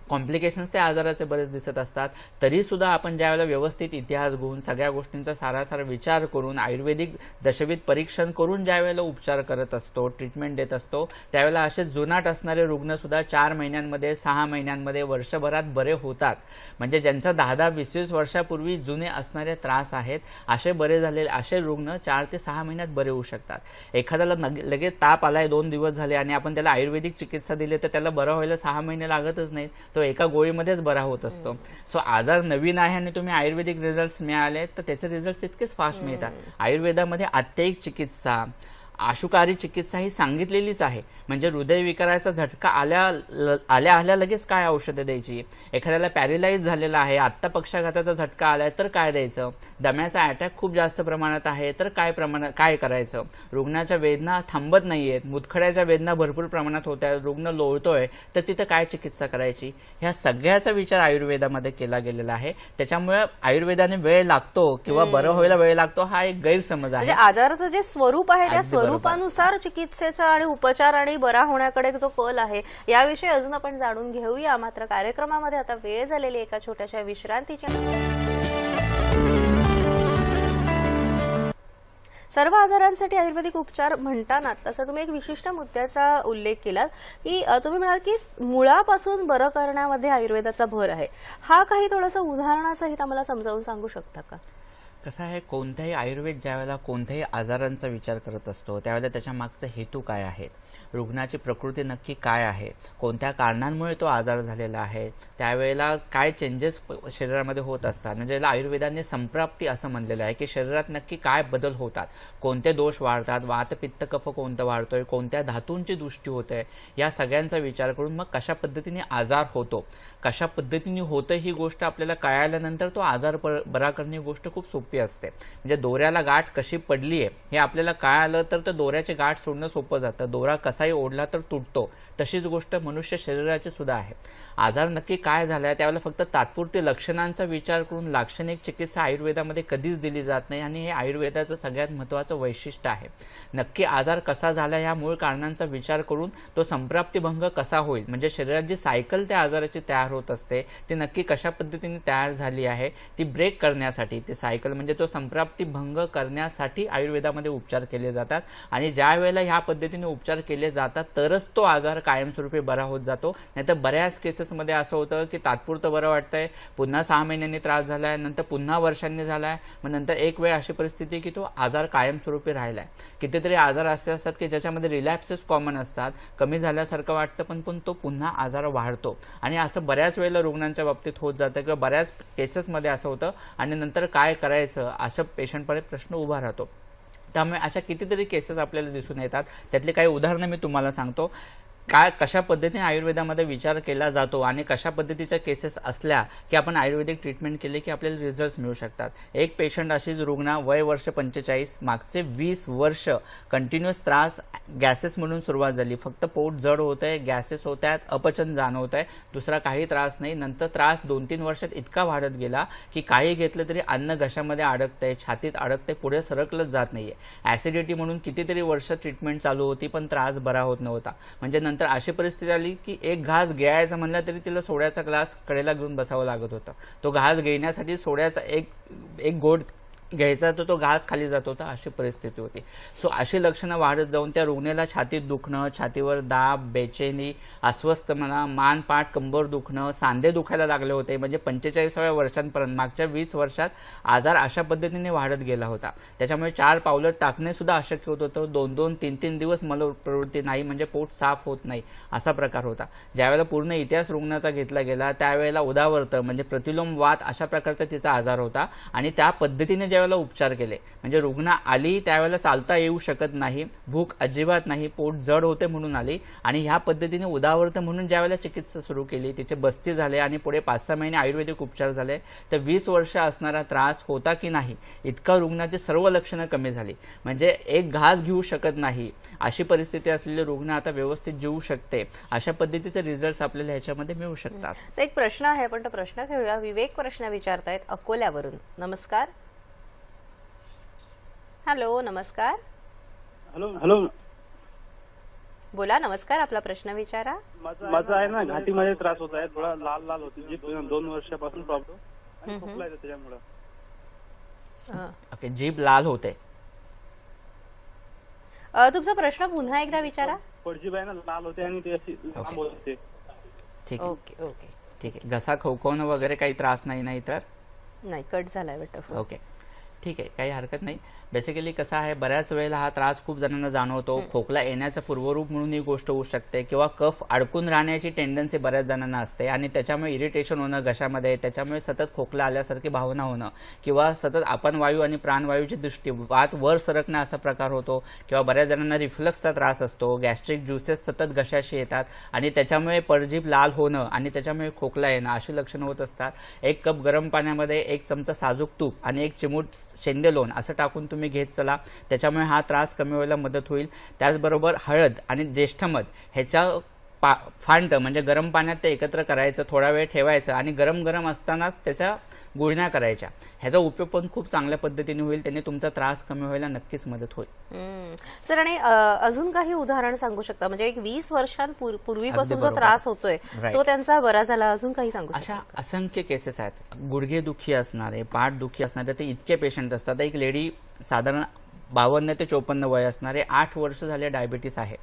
कॉम्प्लिकेशन्स त्या आजाराचे बरेच दिसत असतात. तरी सुद्धा आपण ज्यावेळेला व्यवस्थित इतिहास घेऊन सगळ्या गोष्टींचा सारासार विचार करून आयुर्वेदिक दशविध परीक्षण करून ज्यावेळेला उपचार करत असतो, ट्रीटमेंट देत असतो, त्यावेळेला असे जुनाट असणारे रुग्ण सुद्धा 4 महिन्यांमध्ये, 6 महिन्यांमध्ये, वर्षभरात बरे होतात. म्हणजे ज्यांचा 10-20 वर्षापूर्वी जुने असणारे त्रास आहेत असे बरे झालेले असे रुग्ण 4 ते 6 महिन्यात बरे होऊ शकतात. एखाद्याला लगेच ताप आलाय 2 दिवस झाले आणि आपण त्याला आयुर्वेदिक चिकित्सा दिली तर त्याला बरं व्हायला 6 महिने लागतच नाहीत, तो एका गोळीमध्येच बरा होत असतो. सो आजार नवीन आहे आणि तुम्ही आयुर्वेदिक रिझल्ट मिळाले तर त्याचे रिझल्ट तितकेच फास्ट मिळतात. आयुर्वेदामध्ये अत्ययिक चिकित्सा, आशुकारी चिकित्सा ही सांगितलेलीच आहे. म्हणजे हृदयविकाराचा झटका आल्या लगेच काय औषधं द्यायची, एखाद्याला पॅरिलाइज झालेला आहे, आत्ता पक्षाघाताचा झटका आलाय तर काय द्यायचं, दम्याचा अटॅक खूप जास्त प्रमाणात आहे तर काय करायचं, रुग्णाच्या वेदना थांबत नाहीयेत, मुतखड्याच्या वेदना भरपूर प्रमाणात होत आहेत, रुग्ण लोळतोय तर तिथं काय चिकित्सा करायची, ह्या सगळ्याचा विचार आयुर्वेदामध्ये केला गेलेला आहे. त्याच्यामुळे आयुर्वेदाने वेळ लागतो किंवा बरं व्हायला वेळ लागतो हा एक गैरसमज आहे. म्हणजे आजाराचं जे स्वरूप आहे त्या स्वरूपानुसार चिकित्सेचा आणि उपचार आणि बरा होण्याकडे जो कल आहे याविषयी अजून आपण जाणून घेऊया. मात्र कार्यक्रमामध्ये आता वेळ झालेली एका छोट्याशा विश्रांतीच्या. सर्व आजारांसाठी आयुर्वेदिक उपचार म्हणताना तसं तुम्ही एक विशिष्ट मुद्द्याचा उल्लेख केला की तुम्ही म्हणाल की मुळापासून बरं करण्यामध्ये आयुर्वेदाचा भर आहे. हा काही थोडंसं उदाहरणासहित आम्हाला समजावून सांगू शकता का? कसं आहे, कोणत्याही आयुर्वेद ज्यावेळेला कोणत्याही आजारांचा विचार करत असतो त्यावेळेला त्याच्या मागचे हेतू काय आहेत, रुग्णाची प्रकृती नक्की काय आहे, कोणत्या कारणांमुळे तो आजार झालेला आहे, त्यावेळेला काय चेंजेस शरीरामध्ये होत असतात. म्हणजे याला आयुर्वेदाने संप्राप्ती असं म्हणलेलं आहे की शरीरात नक्की काय बदल होतात, कोणते दोष वाढतात, वात पित्त कफ कोणतं वाढतोय, कोणत्या धातूंची दृष्टी होते, या सगळ्यांचा विचार करून मग कशा पद्धतीने आजार होतो, कशा पद्धतीने होतं ही गोष्ट आपल्याला कळाल्यानंतर तो आजार बरा करणे ही गोष्ट खूप सोपी असते. म्हणजे दोऱ्याला गाठ कशी पडलीये हे आपल्याला कळालं तर दोऱ्याची गाठ सोडणं सोपं जातं, दोरा कसाही ओढला तर तुटतो. तशीच गोष्ट मनुष्य शरीराची सुद्धा आहे. आजार नक्की काय झालाय त्यावेळेला फक्त तात्पुरती लक्षणांचा विचार करून लाक्षणिक चिकित्सा आयुर्वेदामध्ये कधीच दिली जात नाही आणि हे आयुर्वेदाचं सगळ्यात महत्त्वाचं वैशिष्ट्य आहे. नक्की आजार कसा झाला या मूळ कारणांचा विचार करून तो संप्राप्तिभंग कसा होईल, म्हणजे शरीरात जी सायकल त्या आजाराची तयार होत असते ती नक्की कशा पद्धतीने तयार झाली आहे ती ब्रेक करण्यासाठी, ती सायकल म्हणजे तो संप्राप्तिभंग करण्यासाठी आयुर्वेदामध्ये उपचार केले जातात. आणि ज्या वेळेला ह्या पद्धतीने उपचार केले जातात तरच तो आजार कायमस्वरूपी बरा होत जातो. नाहीतर बऱ्याच केसेसमध्ये असं होतं की तात्पुरतं बरं वाटतंय, पुन्हा 6 महिन्यांनी त्रास झालाय, नंतर पुन्हा वर्षांनी झालाय, मग नंतर एक वेळ अशी परिस्थिती की तो आजार कायमस्वरूपी राहिलाय. कितीतरी आजार असे असतात की ज्याच्यामध्ये रिलॅप्सेस कॉमन असतात, कमी झाल्यासारखं वाटतं पण तो पुन्हा आजार वाढतो. आणि असं बऱ्याच वेळेला रुग्णांच्या बाबतीत होत जातं किंवा बऱ्याच केसेसमध्ये असं होतं आणि नंतर काय करायचं अशा पेशंटपर्यंत प्रश्न उभा राहतो. त्यामुळे अशा कितीतरी केसेस आपल्याला दिसून येतात. त्यातली काही उदाहरणं मी तुम्हाला सांगतो. कशा पद्धतीने आयुर्वेदामध्ये विचार केला जातो आणि कशा पद्धतीच्या केसेस असल्या की आपण आयुर्वेदिक ट्रीटमेंट केले की आपल्याला रिझल्ट मिळू शकतात. एक पेशंट अशीच रुग्ण, वय वर्ष 45, मागचे 20 वर्ष कंटिन्युअस त्रास, गॅसेस म्हणून सुरुवात झाली, फक्त पोट जड होत आहे, गॅसेस होत आहेत, अपचन जाणवत आहे, दुसरा काही त्रास नाही. नंतर त्रास 2-3 वर्षात इतका वाढत गेला की काही घेतलं तरी अन्न घशामध्ये अडकतंय, छातीत अडकतंय, पुढे सरकलंच जात नाहीये. ऍसिडिटी म्हणून कितीतरी वर्ष ट्रीटमेंट चालू होती पण त्रास बरा होत नव्हता. म्हणजे नंतर अशी परिस्थिती आली की एक घास गिळायचा म्हणला तरी तिला सोड्याचा ग्लास कडेला घेऊन बसावं लागत होतं. तो घास गिळण्यासाठी सोड्याचा एक घोट घ्यायचा तर तो घास खाली जात होता, अशी परिस्थिती होती. सो अशी लक्षणं वाढत जाऊन त्या रुग्णाला छातीत दुखणं, छातीवर दाब, बेचैनी, अस्वस्थपणा, मान पाठ कंबर दुखणं, सांधे दुखायला लागले होते. म्हणजे 45व्या वर्षांपर्यंत मागच्या 20 वर्षात आजार अशा पद्धतीने वाढत गेला होता. त्याच्यामुळे 4 पावलं टाकणे सुद्धा अशक्य होत होतं. 2-2, 3-3 दिवस मलप्रवृत्ती नाही, म्हणजे पोट साफ होत नाही, असा प्रकार होता. ज्यावेळेला पूर्ण इतिहास रुग्णाचा घेतला गेला त्यावेळेला उदावर्त म्हणजे प्रतिलोम वात अशा प्रकारचा तिचा आजार होता. आणि त्या पद्धतीने ज्यावेळेला उपचार केले, म्हणजे रुग्ण आली त्यावेळेला चालता येऊ शकत नाही, भूक अजिबात नाही, पोट जड होते म्हणून आली. आणि ह्या पद्धतीने उदावर्त म्हणून ज्यावेळेला चिकित्सा सुरू केली, तिचे बस्ती झाले आणि पुढे 5-6 महिने आयुर्वेदिक उपचार झाले. तर 20 वर्ष असणारा त्रास होता की नाही, इतका रुग्णाची सर्व लक्षणं कमी झाली. म्हणजे एक घास घेऊ शकत नाही अशी परिस्थिती असलेले रुग्ण आता व्यवस्थित जीवू शकते. अशा पद्धतीचे रिझल्ट आपल्याला ह्याच्यामध्ये मिळू शकतात. एक प्रश्न आहे, पण तो प्रश्न घेऊया. विवेक प्रश्न विचारतायत अकोल्यावरून. नमस्कार. हॅलो, नमस्कार. हॅलो, बोला. नमस्कार, आपला प्रश्न विचारा. माझा आहे ना घाटीमध्ये त्रास होत आहे, थोडा लाल लाल होती जीभ, 2 वर्षापासून प्रॉब्लेम आणि खोकला येतो त्याच्यामुळे. ओके, जीभ लाल होते. तुमचा प्रश्न पुन्हा एकदा विचारा. पडजीभ आहे ना, लाल होते आणि ते अशी लांब होते. ठीक आहे, ओके ओके. ठीक आहे. घसा खवखवणं वगैरे काही त्रास नाही तर? नाही, कट झालाय वाटतं. ओके, ठीक आहे, काही हरकत नाही. बेसिकली कसं आहे, बऱ्याच वेळेला हा त्रास खूप जणांना जाणवतो. खोकला येण्याचं पूर्वरूप म्हणून ही गोष्ट होऊ शकते, किंवा कफ अडकून राहण्याची टेंडन्सी बऱ्याच जणांना असते आणि त्याच्यामुळे इरिटेशन होणं घशामध्ये, त्याच्यामुळे सतत खोकला आल्यासारखी भावना होणं, किंवा सतत आपण वायू आणि प्राणवायूची दृष्टी वात वर सरकणं असा प्रकार होतो, किंवा बऱ्याच जणांना रिफ्लक्सचा त्रास असतो, गॅस्ट्रिक ज्युसेस सतत घशाशी येतात आणि त्याच्यामुळे पडजीभ लाल होणं आणि त्याच्यामुळे खोकला येणं अशी लक्षणं होत असतात. 1 कप गरम पाण्यामध्ये 1 चमचा साजूक तूप आणि 1 चिमूट शेंदे लोण असं टाकून तुम्ही घेत चला, त्याच्यामुळे हा त्रास कमी व्हायला मदत होईल. त्याचबरोबर हळद आणि ज्येष्ठमध ह्याच्या फांड म्हणजे गरम पाण्यात ते एकत्र करायचं, थोडा वेळ ठेवायचं आणि गरम गरम असतानाच त्याच्या गुळण्या करायच्या. ह्याचा उपयोग पण खूप चांगल्या पद्धतीने होईल, त्याने तुमचा त्रास कमी व्हायला नक्कीच मदत होईल. सर, आणि अजून काही उदाहरण सांगू शकता? म्हणजे एक 20 वर्षांपूर्वीपासून जो बरोबर. त्रास होतोय Right. तो त्यांचा बरा झाला, अजून काही सांगू अशा शकता? असंख्य केसेस आहेत. गुडघे दुखी असणारे, पाठ दुखी असणारे, ते इतके पेशंट असतात. एक लेडी साधारण 52 ते 54 वय असणारे, 8 वर्ष झाले डायबिटीस आहे.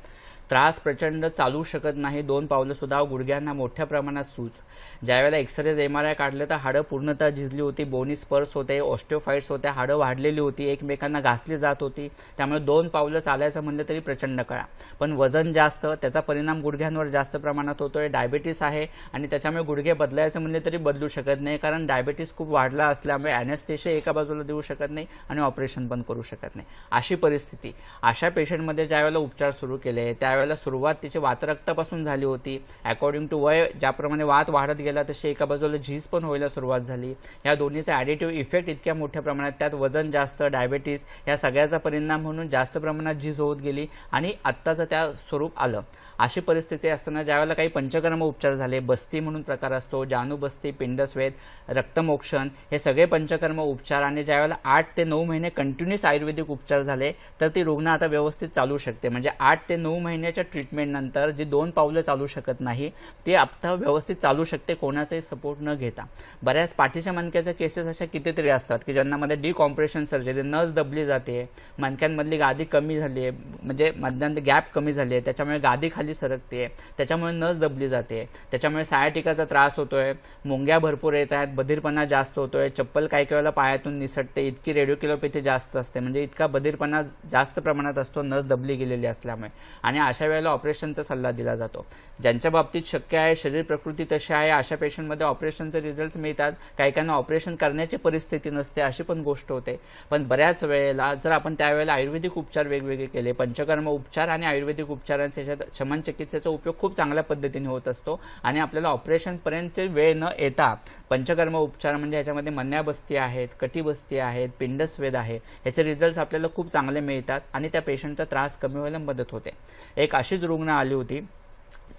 त्रास प्रचंड, चालू शकत नाही, 2 पावलं सुद्धा, गुडघ्यांना मोठ्या प्रमाणात सूज. ज्यावेळेला एक्सरे MRI काढले तर हाडं पूर्णतः झिजली होती, बोनी स्पर्स होते, ऑस्टिओफाइट्स होत्या, हाडं वाढलेली होती, एकमेकांना घासली जात होती. त्यामुळे 2 पावलं चालायचं म्हणलं तरी प्रचंड कळा. पण वजन जास्त, त्याचा परिणाम गुडघ्यांवर जास्त प्रमाणात होतोय. डायबिटीस आहे आणि त्याच्यामुळे गुडघे बदलायचं म्हणले तरी बदलू शकत नाही, कारण डायबिटीस खूप वाढला असल्यामुळे अॅनेस्थेशिया एका बाजूला देऊ शकत नाही आणि ऑपरेशन पण करू शकत नाही. अशी परिस्थिती. अशा पेशंटमध्ये ज्यावेळेला उपचार सुरू केले त्यावेळेला सुरुवात तिची वातरक्तापासून झाली होती. अकॉर्डिंग टू वय ज्याप्रमाणे वात वाढत गेला तशी एका बाजूला झीज पण व्हायला सुरुवात झाली. या दोन्हीचा ॲडिटिव्ह इफेक्ट इतक्या मोठ्या प्रमाणात, त्यात वजन जास्त, डायबिटीस या सगळ्याचा परिणाम म्हणून जास्त प्रमाणात झीज होत गेली आणि आत्ताचं त्या स्वरूप आलं. अशी परिस्थिती असताना ज्यावेळेला काही पंचकर्म उपचार झाले, बस्ती म्हणून प्रकार असतो, जानुबस्ती, पिंडस्वेद, रक्तमोक्षण, हे सगळे पंचकर्म उपचार, आणि ज्यावेळेला 8 ते 9 महिने कंटिन्युअस आयुर्वेदिक उपचार झाले तर ती रुग्ण आता व्यवस्थित चालू शकते. म्हणजे 8 ते 9 महिन्याच्या ट्रीटमेंट नंतर जी 2 पावलं चालू शकत नाही ती आता व्यवस्थित चालू शकते, कोणाचाही सपोर्ट न घेता. बऱ्याच पाठीच्या मणक्याच्या केसेस अशा कितीतरी असतात की ज्यांनामध्ये डिकॉम्प्रेशन सर्जरी, नस दबली जाते, मणक्यांमधली गादी कमी झाली आहे, म्हणजे मधल्यामध्ये गॅप कमी झाली आहे, त्याच्यामुळे गादी खाली सरकते, त्याच्यामुळे नस दबली जाते, त्याच्यामुळे सायाटिकाचा त्रास होतोय, मुंग्या भरपूर येत आहेत, बधीरपणा जास्त होतोय, चप्पल काही वेळेला पायातून निसटते, इतकी रेडिओकिलोपॅथी जास्त असते, म्हणजे इतका बधीरपणा जास्त प्रमाणात असतो नस दबली गेलेली असल्यामुळे. आणि अशा वेळेला ऑपरेशनचा सल्ला दिला जातो. ज्यांच्या बाबतीत शक्य आहे, शरीर प्रकृती तशी आहे, अशा पेशंटमध्ये ऑपरेशनचे रिझल्ट मिळतात. काही काहींना ऑपरेशन करण्याची परिस्थिती नसते, अशी पण गोष्ट होते. पण बऱ्याच वेळेला जर आपण त्यावेळेला आयुर्वेदिक उपचार वेगवेगळे केले, पंचकर्म उपचार आणि आयुर्वेदिक उपचारांच्या शमन चिकित्सेचा उपयोग खूप चांगल्या पद्धतीने होत असतो आणि आपल्याला ऑपरेशनपर्यंत वेळ न येता पंचकर्म उपचार म्हणजे ह्याच्यामध्ये मन्याबस्ती आहेत, कटिबस्ती आहेत, पिंडस्वेद आहे, ह्याचे रिझल्ट आपल्याला खूप चांगले मिळतात आणि त्या पेशंटचा त्रास कमी व्हायला मदत होते. एक अशीच रुग्ण आली होती,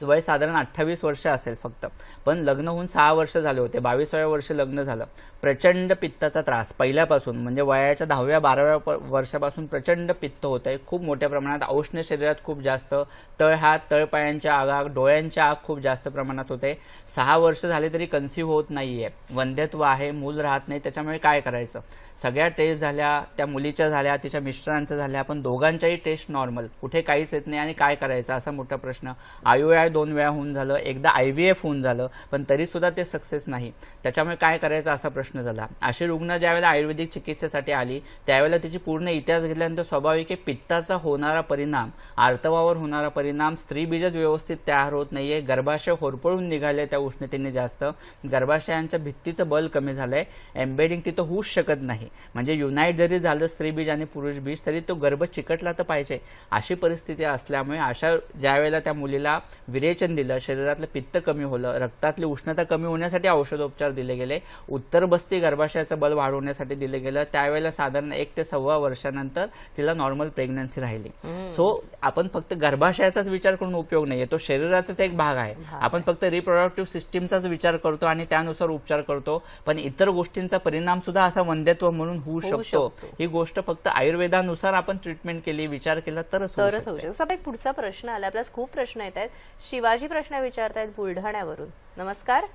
वय साधारण 28 वर्ष असेल फक्त, पण लग्न होऊन 6 वर्ष झाले होते, 22व्या वर्षी लग्न झालं. प्रचंड पित्ताचा त्रास पहिल्यापासून, म्हणजे वयाच्या 10व्या-12व्या वर्षापासून प्रचंड पित्त होत आहे, खूप मोठ्या प्रमाणात. औष्ण्य शरीरात खूप जास्त, तळहात तळपायांच्या आग, डोळ्यांच्या आग खूप जास्त प्रमाणात होते. 6 वर्ष झाले तरी कन्सिव्ह होत नाहीये, वंध्यत्व आहे, मूल राहत नाही. त्याच्यामुळे काय करायचं? सगळ्या टेस्ट झाल्या, त्या मुलीच्या झाल्या, तिच्या मिस्टरांच्या झाल्या, पण दोघांच्याही टेस्ट नॉर्मल, कुठे काहीच येत नाही. आणि काय करायचं असा मोठा प्रश्न. IUI 2 वेळा होऊन झालं, एकदा IVF होऊन झालं, पण तरी सुद्धा ते सक्सेस नाही. त्याच्यामुळे काय करायचं असा प्रश्न झाला. अशी रुग्ण ज्यावेळेला आयुर्वेदिक चिकित्सेसाठी आली त्यावेळेला तिची पूर्ण इतिहास घेतल्यानंतर स्वाभाविक आहे पित्ताचा होणारा परिणाम, आर्तवावर होणारा परिणाम, स्त्रीबीजच व्यवस्थित तयार होत नाहीये, गर्भाशय होरपळून निघाले त्या उष्णतेने जास्त, गर्भाशयांच्या भित्तीचं बल कमी झालंय, एम्बेडिंग तिथं होऊच शकत नाही. म्हणजे युनाइट जरी झालं स्त्रीबीज आणि पुरुष बीज तरी तो गर्भ चिकटला तर पाहिजे. अशी परिस्थिती असल्यामुळे अशा ज्यावेळेला त्या मुलीला विरेचन दिलं, शरीरातलं पित्त कमी होलं, रक्तातली उष्णता कमी होण्यासाठी औषधोपचार दिले गेले, उत्तरबस्ती गर्भाशयाचं बल वाढवण्यासाठी दिले गेलं, त्यावेळेला साधारण 1 ते 1.25 वर्षानंतर तिला नॉर्मल प्रेग्नन्सी राहिली. सो आपण फक्त गर्भाशयाचाच विचार करून उपयोग नाहीये, तो शरीराचाच एक भाग आहे. आपण फक्त रिप्रोडक्टिव्ह सिस्टीमचाच विचार करतो आणि त्यानुसार उपचार करतो, पण इतर गोष्टींचा परिणाम सुद्धा असा वंध्यत्व म्हणून होऊ शकतो. ही गोष्ट फक्त आयुर्वेदानुसार आपण ट्रीटमेंट केली, विचार केला तरच होऊ शकते. साहेब, एक पुढचा प्रश्न आला, आपल्याला खूप प्रश्न येत आहेत. शिवाजी प्रश्न विचारतायत बुलढाण्यावरून. नमस्कार.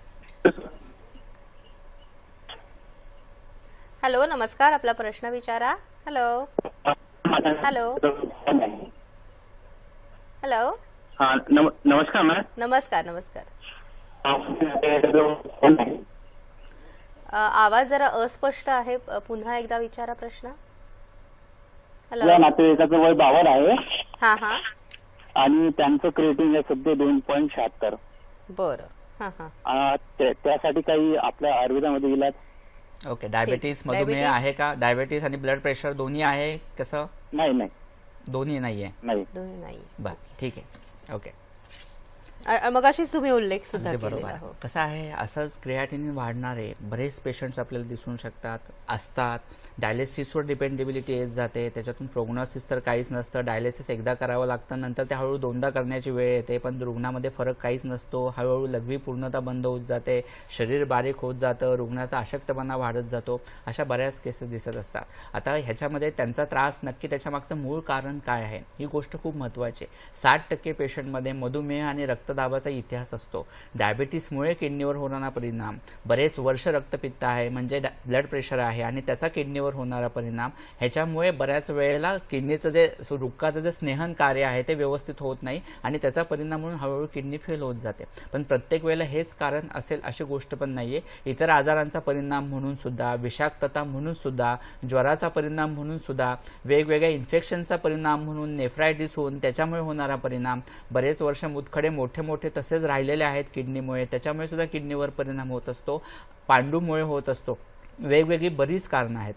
हॅलो, नमस्कार, आपला प्रश्न विचारा. Hello hello hello. नमस्कार मॅम. नमस्कार नमस्कार. आवाज जरा अस्पष्ट आहे, पुन्हा एकदा विचारा प्रश्न. हॅलो. नातेवाईकाचं वय 52 आहे हा हा. आणि त्यांचं क्रिएटिंग आहे सध्या 2.76. बरं. हा हा. त्यासाठी काही आपल्या आयुर्वेदामध्ये इलाज? ओके. डायबिटीस, मधुमेह आहे का? डायबिटीस आणि ब्लड प्रेशर दोन्ही आहे? कसं? नाही. दोन्ही नाहीये. दोन्ही नाही. बरं, ठीक आहे. ओके. मगाशीच तुम्ही उल्लेख सुद्धा बरोबर केलेला. आहे. कसं आहे, असंच क्रिएटिनिन वाढणारे बरेच पेशंट्स आपल्याला दिसून असतात. डायलिसिसवर डिपेंडेबिलिटी येत जाते, त्याच्यातून प्रोग्नोसिस तर काहीच नसतं. डायलिसिस एकदा करावं लागतं, नंतर ते हळूहळू 2दा करण्याची वेळ येते, पण रुग्णामध्ये फरक काहीच नसतो. हळूहळू लघवी पूर्णता बंद होत जाते, शरीर बारीक होत जातं, रुग्णाचा अशक्तपणा वाढत जातो. अशा बऱ्याच केसेस दिसत असतात. आता ह्याच्यामध्ये त्यांचा त्रास नक्की त्याच्यामागचं मूळ कारण काय आहे ही गोष्ट खूप महत्त्वाची आहे. 60% पेशंटमध्ये मधुमेह आणि रक्तदाबाचा इतिहास असतो. डायबिटीसमुळे किडनीवर होणारा परिणाम, बरेच वर्ष रक्तपित्त आहे म्हणजे ब्लड प्रेशर आहे आणि त्याचा किडनीवर होणारा परिणाम, ह्याच्यामुळे बऱ्याच वेळेला किडनीचं जे रुक्काचं जे स्नेहन कार्य आहे ते व्यवस्थित होत नाही आणि त्याचा परिणाम म्हणून हळूहळू किडनी फेल होत जाते. पण प्रत्येक वेळेला हेच कारण असेल अशी गोष्ट पण नाहीये. इतर आजारांचा परिणाम म्हणून सुद्धा, विषाक्तता म्हणून सुद्धा, ज्वराचा परिणाम म्हणून सुद्धा, वेगवेगळ्या इन्फेक्शनचा परिणाम म्हणून, नेफ्रायटिस होऊन त्याच्यामुळे होणारा परिणाम, बरेच वर्ष मुतखडे मोठे तसेच राहिलेले आहेत किडनीमुळे, त्याच्यामुळे सुद्धा किडनीवर परिणाम होत असतो, पांडूमुळे होत असतो. वेगवेगळी बरीच कारणं आहेत.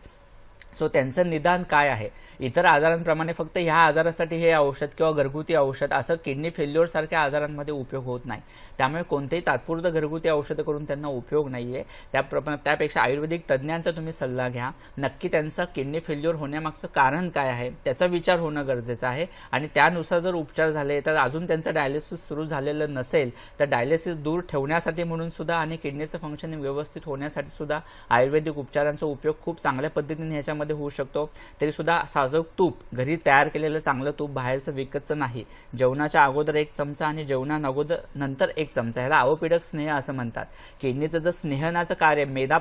सो त्यांचं निदान काय आहे? इतर आजारांप्रमाणे फक्त ह्या आजारासाठी हे औषध किंवा घरगुती औषध असं किडनी फेल्युअर सारख्या आजारांमध्ये उपयोग होत नाही. त्यामुळे कोणतेही तात्पुरतं घरगुती औषध करून त्यांना उपयोग नाहीये. त्यापेक्षा आयुर्वेदिक तज्ज्ञांचा तुम्ही सल्ला घ्या. नक्की त्यांचा किडनी फेल्युअर होण्यामागचं कारण काय आहे त्याचा विचार होणं गरजेचं आहे आणि त्यानुसार जर उपचार झाले तर अजून त्यांचं डायलिसिस सुरू झालेलं नसेल तर डायलिसिस दूर ठेवण्यासाठी म्हणून सुद्धा आणि किडनीचं फंक्शनिंग व्यवस्थित होण्यासाठी सुद्धा आयुर्वेदिक उपचारांचा उपयोग खूप चांगल्या पद्धतीने ह्याच्यामध्ये होऊ शकतो. तरी सुद्धा साजूक तूप, घरी तयार केलेलं चांगलं तूप, बाहेरचं विकतचं नाही. जेवणाच्या अगोदर 1 चमचा आणि नंतर 1 चमचा, ह्याला अवपीडक स्नेह असं म्हणतात. किडनीचं जर स्नेहनाचं कार्य, मेद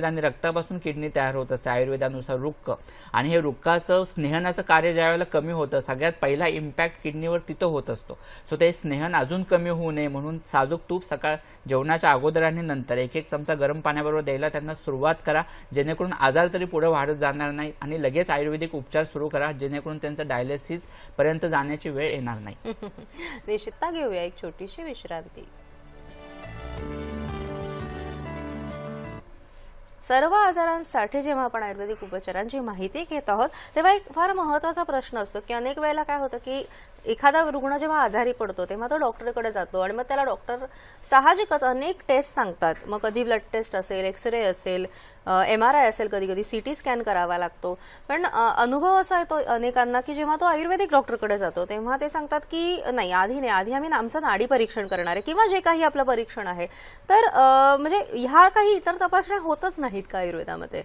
आणि रक्तापासून किडनी तयार होत असते आयुर्वेदानुसार रुक्क, आणि हे रुक्काचं स्नेहनाचं कार्य ज्यावेळेला कमी होतं सगळ्यात पहिला इम्पॅक्ट किडनीवर तिथं होत असतो. सो ते स्नेहन अजून कमी होऊ नये म्हणून साजूक तूप सकाळ जेवणाच्या अगोदर आणि नंतर 1-1 चमचा गरम पाण्याबरोबर द्यायला त्यांना सुरुवात करा, जेणेकरून आजार तरी पुढे वाढत जाणार नाही आणि लगेच आयुर्वेदिक उपचार सुरू करा, जेणेकरून त्यांचं डायलिसिस पर्यंत जाण्याची वेळ येणार नाही. निश्चितता घेऊया एक छोटीशी विश्रांती. सर्व आजारांसाठी जेव्हा आपण आयुर्वेदिक उपचारांची माहिती घेत आहोत तेव्हा एक फार महत्त्वाचा प्रश्न असतो की अनेक वेळेला काय होतं की एखादा रुग्ण जेव्हा आजारी पडतो तेव्हा तो डॉक्टरकडे जातो आणि मग त्याला डॉक्टर साहजिकच अनेक टेस्ट सांगतात. मग कधी ब्लड टेस्ट असेल, एक्सरे असेल, MRI असेल, कधी कधी CT स्कॅन करावा लागतो. पण अनुभव असा येतो अनेकांना की जेव्हा तो आयुर्वेदिक डॉक्टरकडे जातो तेव्हा ते सांगतात की नाही, आधी आम्ही आमचं नाडी परीक्षण करणार आहे किंवा जे काही आपलं परीक्षण आहे. तर म्हणजे ह्या काही इतर तपासण्या होतच नाहीत का आयुर्वेदामध्ये?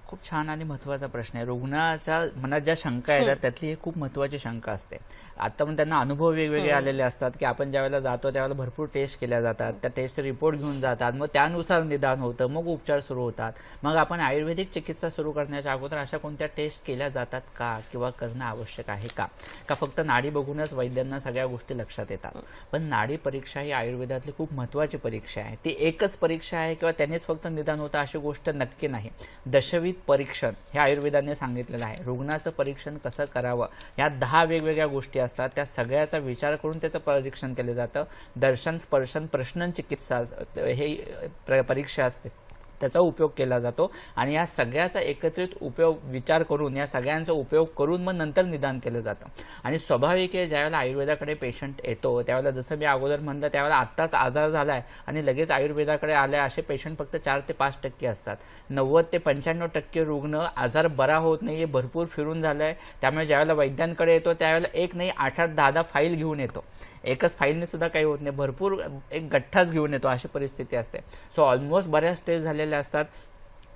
खूप छान आणि महत्त्वाचा प्रश्न आहे. रुग्णाच्या मनात ज्या शंका येतात त्यातली ही खूप महत्त्वाची शंका असते. आता पण त्यांना अनुभव वेगवेगळे आलेले असतात की आपण ज्यावेळेला जातो त्यावेळेला भरपूर टेस्ट केल्या जातात, त्या टेस्टचे रिपोर्ट घेऊन जातात, मग त्यानुसार निदान होतं, मग उपचार सुरू होतात. मग आपण आयुर्वेदिक चिकित्सा सुरू करण्याच्या अगोदर अशा कोणत्या टेस्ट केल्या जातात का किंवा करणं आवश्यक आहे का फक्त नाडी बघूनच वैद्यांना सगळ्या गोष्टी लक्षात येतात? पण नाडी परीक्षा ही आयुर्वेदातली खूप महत्त्वाची परीक्षा आहे. ती एकच परीक्षा आहे किंवा त्यानेच फक्त निदान होतं अशी गोष्ट नक्की नाही. दशविध परीक्षण हे आयुर्वेदाने सांगितलेलं आहे. रुग्णाचं परीक्षण कसं करावं या 10 वेगवेगळ्या गोष्टी असतात, त्या सगळ्याचा विचार करून त्याचं परीक्षण केलं जातं. दर्शन, स्पर्शन, प्रश्न चिकित्सा हे परीक्षा असते, त्याचा उपयोग केला जातो आणि या सगळ्याचा एकत्रित उपयोग विचार करून, या सगळ्यांचा उपयोग करून मग नंतर निदान केलं जातं. आणि स्वाभाविक आहे ज्यावेळेला आयुर्वेदाकडे पेशंट येतो त्यावेळेला जसं मी अगोदर म्हणलं त्यावेळेला आत्ताच आजार झालाय आणि लगेच आयुर्वेदाकडे आलाय असे पेशंट फक्त 4 ते 5% असतात. 90 ते 95% रुग्ण आजार बरा होत नाहीये, भरपूर फिरून झालाय. त्यामुळे ज्यावेळेला वैद्यांकडे येतो त्यावेळेला एक नाही 8-8, 10-10 फाईल घेऊन येतो. एकच फाईलने सुद्धा काही होत नाही, भरपूर एक गठ्ठाच घेऊन येतो, अशी परिस्थिती असते. सो ऑलमोस्ट बऱ्याच टेस्ट झालेल्या असतात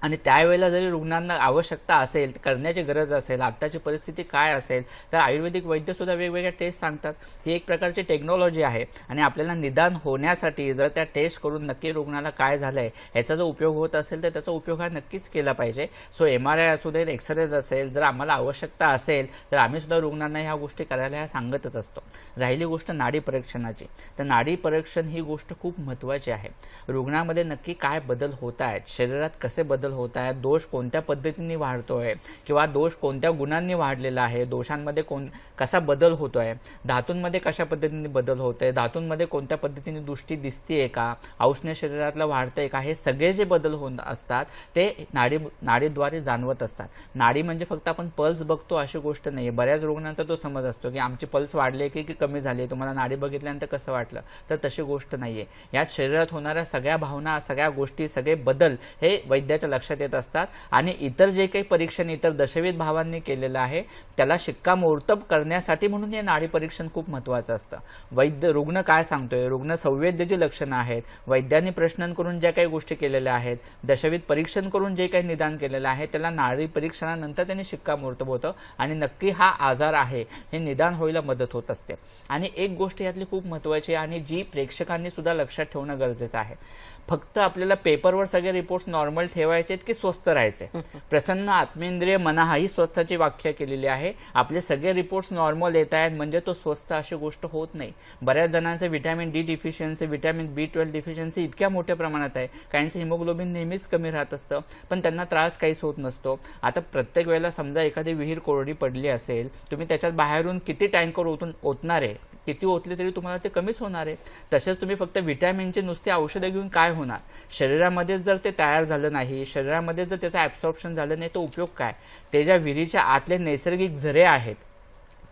आणि त्यावेळेला जरी रुग्णांना आवश्यकता असेल, करण्याची गरज असेल, आत्ताची परिस्थिती काय असेल, तर आयुर्वेदिक वैद्य सुद्धा वेगवेगळ्या टेस्ट सांगतात. ही एक प्रकारची टेक्नॉलॉजी आहे आणि आपल्याला निदान होण्यासाठी जर त्या टेस्ट करून नक्की रुग्णाला काय झालंय याचा जो उपयोग होत असेल तर त्याचा उपयोग हा नक्कीच केला पाहिजे. सो MRI असू दे, एक्सरेज असेल, जर आम्हाला आवश्यकता असेल तर आम्ही सुद्धा रुग्णांना ह्या गोष्टी करायला ह्या सांगतच असतो. राहिली गोष्ट नाडी परीक्षणाची, तर नाडी परीक्षण ही गोष्ट खूप महत्त्वाची आहे. रुग्णामध्ये नक्की काय बदल होत आहेत, शरीरात कसे बदल होत आहे, दोष कोणत्या पद्धतीने वाढतोय किंवा दोष कोणत्या गुणांनी वाढलेला आहे, दोषांमध्ये कसा बदल होतोय, धातूंमध्ये कशा पद्धतीने बदल होतोय, धातूंमध्ये कोणत्या पद्धतीने दृष्टी दिसतीये का, औष्ण्य शरीरातलं वाढतंय का, हे सगळे जे बदल होत असतात ते नाडीद्वारे जाणवत असतात. नाडी म्हणजे फक्त आपण पल्स बघतो अशी गोष्ट नाही. बऱ्याच रुग्णांचा तो समज असतो की आमची पल्स वाढली की कमी झाली, तुम्हाला नाडी बघितल्यानंतर कसं वाटलं, तर तशी गोष्ट नाहीये. यात शरीरात होणाऱ्या सगळ्या भावना, सगळ्या गोष्टी, सगळे बदल हे वैद्याच्या लक्षात येत असतात आणि इतर जे काही परीक्षण इतर दशविध भावांनी केलेलं आहे त्याला शिक्कामोर्तब करण्यासाठी म्हणून हे नाडी परीक्षण खूप महत्त्वाचं असतं. वैद्य रुग्ण काय सांगतोय, रुग्ण संवेद्याची लक्षणं आहेत, वैद्यांनी प्रश्न करून ज्या काही गोष्टी केलेल्या आहेत, दशविध परीक्षण करून जे काही निदान केलेलं आहे त्याला नाडी परीक्षणानंतर त्यांनी शिक्कामोर्तब होतं आणि नक्की हा आजार आहे हे निदान व्हायला मदत होत असते. आणि एक गोष्ट यातली खूप महत्त्वाची आणि जी प्रेक्षकांनी सुद्धा लक्षात ठेवणं गरजेचं आहे, फक्त आपल्याला पेपरवर सगळे रिपोर्ट्स नॉर्मल ठेवायचे की स्वस्थ राहायचे. प्रसन्न आत्मेंद्रिय मना ही स्वस्थाची व्याख्या केलेली आहे. आपले सगळे रिपोर्ट्स नॉर्मल येत आहेत म्हणजे तो स्वस्थ अशी गोष्ट होत नाही. बऱ्याच जणांचे vitamin D deficiency, vitamin B12 deficiency इतक्या मोठ्या प्रमाणात आहे, काहींचं हिमोग्लोबिन नेहमीच कमी राहत असतं पण त्यांना त्रास काहीच होत नसतो. आता प्रत्येक वेळेला समजा एखादी विहीर कोरडी पडली असेल, तुम्ही त्याच्यात बाहेरून किती टँकर ओतणार आहे, किती ओतले तरी तुम्हाला ते कमीच होणार आहे. तसेच तुम्ही फक्त व्हिटॅमिनचे नुसते औषधं घेऊन काय होणार, शरीरामध्ये जर ते तयार झालं नाही, शरीरामध्ये जर त्याचं ॲब्सॉर्प्शन झालं नाही तर उपयोग काय? ते ज्या विहिरीच्या आतले नैसर्गिक झरे आहेत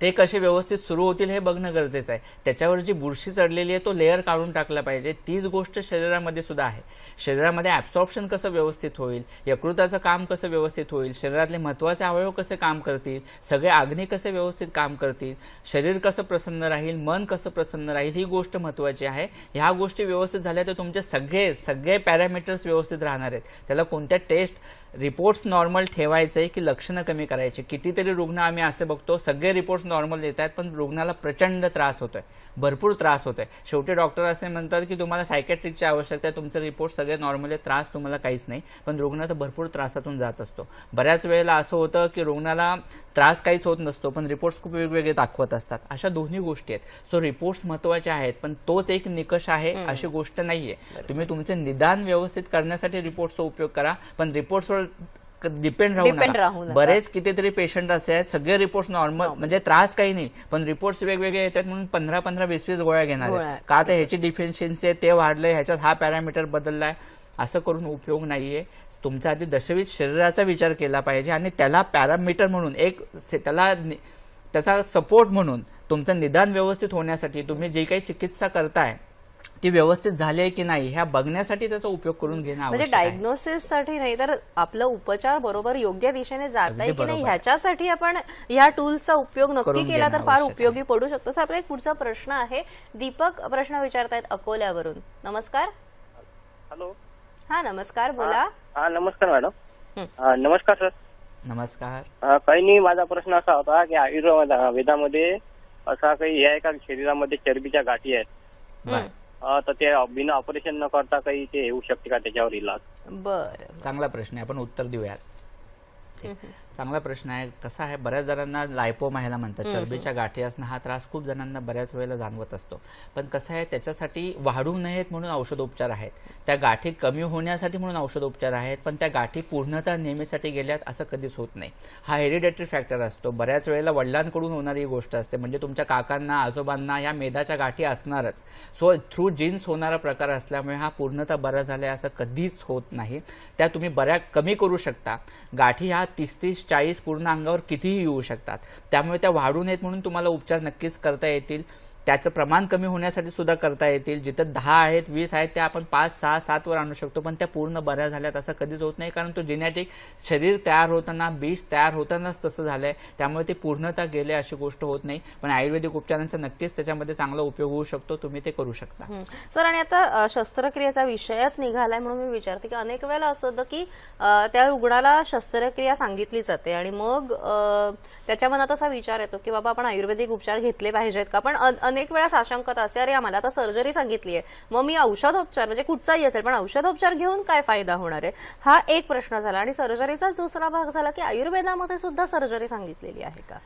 ते कसे व्यवस्थित सुरू होतील हे बघणं गरजेचं आहे. त्याच्यावर जी बुरशी चढलेली आहे तो लेअर काढून टाकला पाहिजे. तीच गोष्ट शरीरामध्ये सुद्धा आहे. शरीरामध्ये ॲब्सॉर्प्शन कसं व्यवस्थित होईल, यकृताचं काम कसं व्यवस्थित होईल, शरीरातले महत्त्वाचे अवयव कसे काम करतील, सगळे अग्नी कसे व्यवस्थित काम करतील, शरीर कसं प्रसन्न राहील, मन कसं प्रसन्न राहील, ही गोष्ट महत्त्वाची आहे. ह्या गोष्टी व्यवस्थित झाल्या तर तुमचे सगळे पॅरामीटर्स व्यवस्थित राहणार आहेत. त्याला कोणत्या टेस्ट रिपोर्ट्स नॉर्मल ठेवायचे की लक्षणं कमी करायची. कितीतरी रुग्ण आम्ही असे बघतो सगळे रिपोर्ट्स नॉर्मल देत आहेत पण रुग्णाला प्रचंड त्रास होतोय, भरपूर त्रास होतोय. शेवटी डॉक्टर असे म्हणतात की तुम्हाला सायकॅट्रिकची आवश्यकता आहे, तुमचे रिपोर्ट सगळे नॉर्मल आहे, त्रास तुम्हाला काहीच नाही. पण रुग्ण तर भरपूर त्रासातून जात असतो. बऱ्याच वेळेला असं होतं की रुग्णाला त्रास काहीच होत नसतो पण रिपोर्ट्स खूप वेगवेगळे दाखवत असतात. अशा दोन्ही गोष्टी आहेत. सो रिपोर्ट्स महत्त्वाचे आहेत पण तोच एक निकष आहे अशी गोष्ट नाहीये. तुम्ही तुमचे निदान व्यवस्थित करण्यासाठी रिपोर्ट्सचा उपयोग करा पण रिपोर्ट्सवर डिपेंड राहू नका. बरेच कितीतरी पेशंट असे आहेत सगळे रिपोर्ट्स नॉर्मल म्हणजे त्रास काही नाही पण रिपोर्ट्स वेगवेगळे येतात म्हणून 15-15, 20-20 गोळ्या घेणार आहेत का तर ह्याची डिफिशियन्सी आहे, ते वाढलंय, ह्याच्यात हा पॅरामीटर बदललाय. असं करून उपयोग नाहीये. तुमचा आधी दशविध शरीराचा विचार केला पाहिजे आणि त्याला पॅरामीटर म्हणून एक त्याला त्याचा सपोर्ट म्हणून तुमचं निदान व्यवस्थित होण्यासाठी तुम्ही जे काही चिकित्सा करताय ती व्यवस्थित झाली आहे की नाही ह्या बघण्यासाठी त्याचा उपयोग करून घेणं म्हणजे आवश्यक आहे. डायग्नोसिस साठी नाही तर आपलं उपचार बरोबर योग्य दिशेने जात आहे अगदी की नाही बरोबर. ह्याच्यासाठी आपण ह्या टूल्सचा उपयोग नक्की करून केला घेणं तर फार आवश्यक उपयोगी पडू शकतो. सर, आपला एक पुढचा प्रश्न आहे. दीपक प्रश्न विचारतायत अकोल्यावरून. नमस्कार. हॅलो. हा, नमस्कार, बोला. हा, नमस्कार मॅडम. नमस्कार सर. नमस्कार. काही नाही, माझा प्रश्न असा होता की आयुर्वेदामध्ये असा काही हे आहे का शरीरामध्ये चरबीच्या गाठी आहेत, बरं. तर ते बिना ऑपरेशन न करता काही ते येऊ शकते का त्याच्यावर इलाज? बर. चांगला प्रश्न आहे, आपण उत्तर देऊयात. चांगला प्रश्न आहे. कसा आहे, बऱ्याच जणांना लायपोमा ह्याला म्हणतात, चरबीच्या गाठी असणं हा त्रास खूप जणांना बऱ्याच वेळेला जाणवत असतो. पण कसं आहे, त्याच्यासाठी वाढू नयेत म्हणून औषधोपचार आहेत, त्या गाठी कमी होण्यासाठी म्हणून औषधोपचार आहेत, पण त्या गाठी पूर्णतः नेहमीसाठी गेल्यात असं कधीच होत नाही. हा हेरिडेटरी फॅक्टर असतो. बऱ्याच वेळेला वडिलांकडून होणारी गोष्ट असते, म्हणजे तुमच्या काकांना आजोबांना या मेदाच्या गाठी असणारच. सो थ्रू जीन्स होणारा प्रकार असल्यामुळे हा पूर्णतः बरा झालाय असं कधीच होत नाही. त्या तुम्ही बऱ्या कमी करू शकता. गाठी ह्या 30-40 पूर्ण अंगावर कितीही येऊ शकतात, त्यामुळे त्या वाढू नयेत म्हणून तुम्हाला उपचार नक्कीच करता येतील. त्याचं प्रमाण कमी होण्यासाठी सुद्धा करता येतील. जिथं 10 आहेत 20 आहेत त्या आपण 5, 6, 7 वर आणू शकतो, पण त्या पूर्ण बऱ्या झाल्यात असं कधीच होत नाही, कारण तो जेनेटिक शरीर तयार होताना, बीज तयार होतानाच तसं झालंय, त्यामुळे ते पूर्णतः गेले अशी गोष्ट होत नाही. पण आयुर्वेदिक उपचारांचा नक्कीच त्याच्यामध्ये चांगला उपयोग होऊ शकतो, तुम्ही ते करू शकता. सर, आणि आता शस्त्रक्रियेचा विषयच निघालाय म्हणून मी विचारते की अनेक वेळेला असं होतं की त्या रुग्णाला शस्त्रक्रिया सांगितली जाते आणि मग त्याच्या मनात असा विचार येतो की बाबा आपण आयुर्वेदिक उपचार घेतले पाहिजेत का. पण अनेक वेळा साशंकता असते, अरे आम्हाला आता सर्जरी सांगितली आहे, मग मी औषधोपचार म्हणजे कुठचाही असेल पण औषधोपचार घेऊन काय फायदा होणार आहे. हा एक प्रश्न झाला. आणि सर्जरीचाच दुसरा भाग झाला की आयुर्वेदामध्ये सुद्धा सर्जरी सांगितलेली आहे का.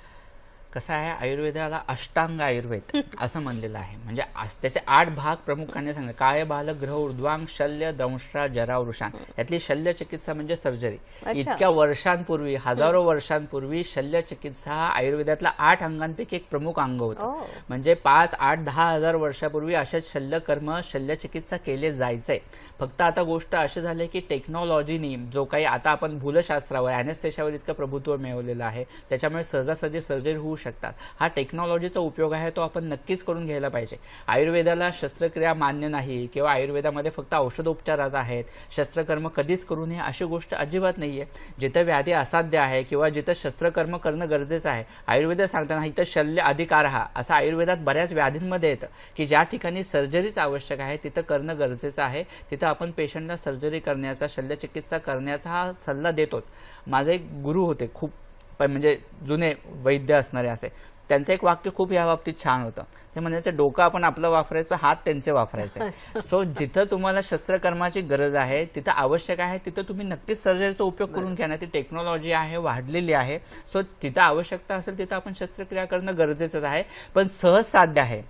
कसं आहे, आयुर्वेदाला अष्टांग आयुर्वेद असं म्हणलेलं आहे. म्हणजे त्याचे 8 भाग प्रमुखाने सांगितले. काय, बाल, ग्रह, ऊर्ध्वांग, शल्य, दंष्ट्रा, जरा, वृषाण. यातली शल्य चिकित्सा म्हणजे सर्जरी. इतक्या वर्षांपूर्वी, हजारो वर्षांपूर्वी शल्य चिकित्सा हा आयुर्वेदातला 8 अंगांपैकी एक प्रमुख अंग होतं. म्हणजे 5, 8, 10 हजार वर्षापूर्वी अशाच शल्यकर्म, शल्य चिकित्सा केले जायचे. फक्त आता गोष्ट अशी झाली की टेक्नॉलॉजीनी जो काही आता आपण भूलशास्त्रावर, अॅनेस्थेशियावर इतकं प्रभुत्व मिळवलेलं आहे, त्याच्यामुळे सहजासहजी सर्जरी होऊ शकतात. हा टेक्नॉलॉजीचा उपयोग आहे, तो आपण नक्कीच करून घ्यायला पाहिजे. आयुर्वेदाला शस्त्रक्रिया मान्य नाही किंवा आयुर्वेदामध्ये फक्त औषधोपचारच आहेत, शस्त्रकर्म कधीच करू नये अशी गोष्ट अजिबात नाहीये. जिथं व्याधी असाध्य आहे किंवा जिथं शस्त्रकर्म करणं गरजेचं आहे, आयुर्वेद सांगताना इथं शल्य अधिकार हा असं आयुर्वेदात बऱ्याच व्याधींमध्ये येतं की ज्या ठिकाणी सर्जरीच आवश्यक आहे तिथं करणं गरजेचं आहे. तिथं आपण पेशंटला सर्जरी करण्याचा, शल्यचिकित्सा करण्याचा हा सल्ला देतोच. माझे एक गुरु होते, खूप म्हणजे जुने वैद्य असणारे असे, त्यांचं एक वाक्य खूप या बाबतीत छान होतं. ते म्हणायचे, डोकं आपण आपलं वापरायचं, हात त्यांचे वापरायचे. सो जिथं तुम्हाला शस्त्रकर्माची गरज आहे, तिथं आवश्यक आहे, तिथं तुम्ही नक्कीच सर्जरीचा उपयोग करून घ्या. ती टेक्नॉलॉजी आहे, वाढलेली आहे. सो तिथं आवश्यकता असेल तिथं आपण शस्त्रक्रिया करणं गरजेचंच आहे. पण सहज साध्य आहे,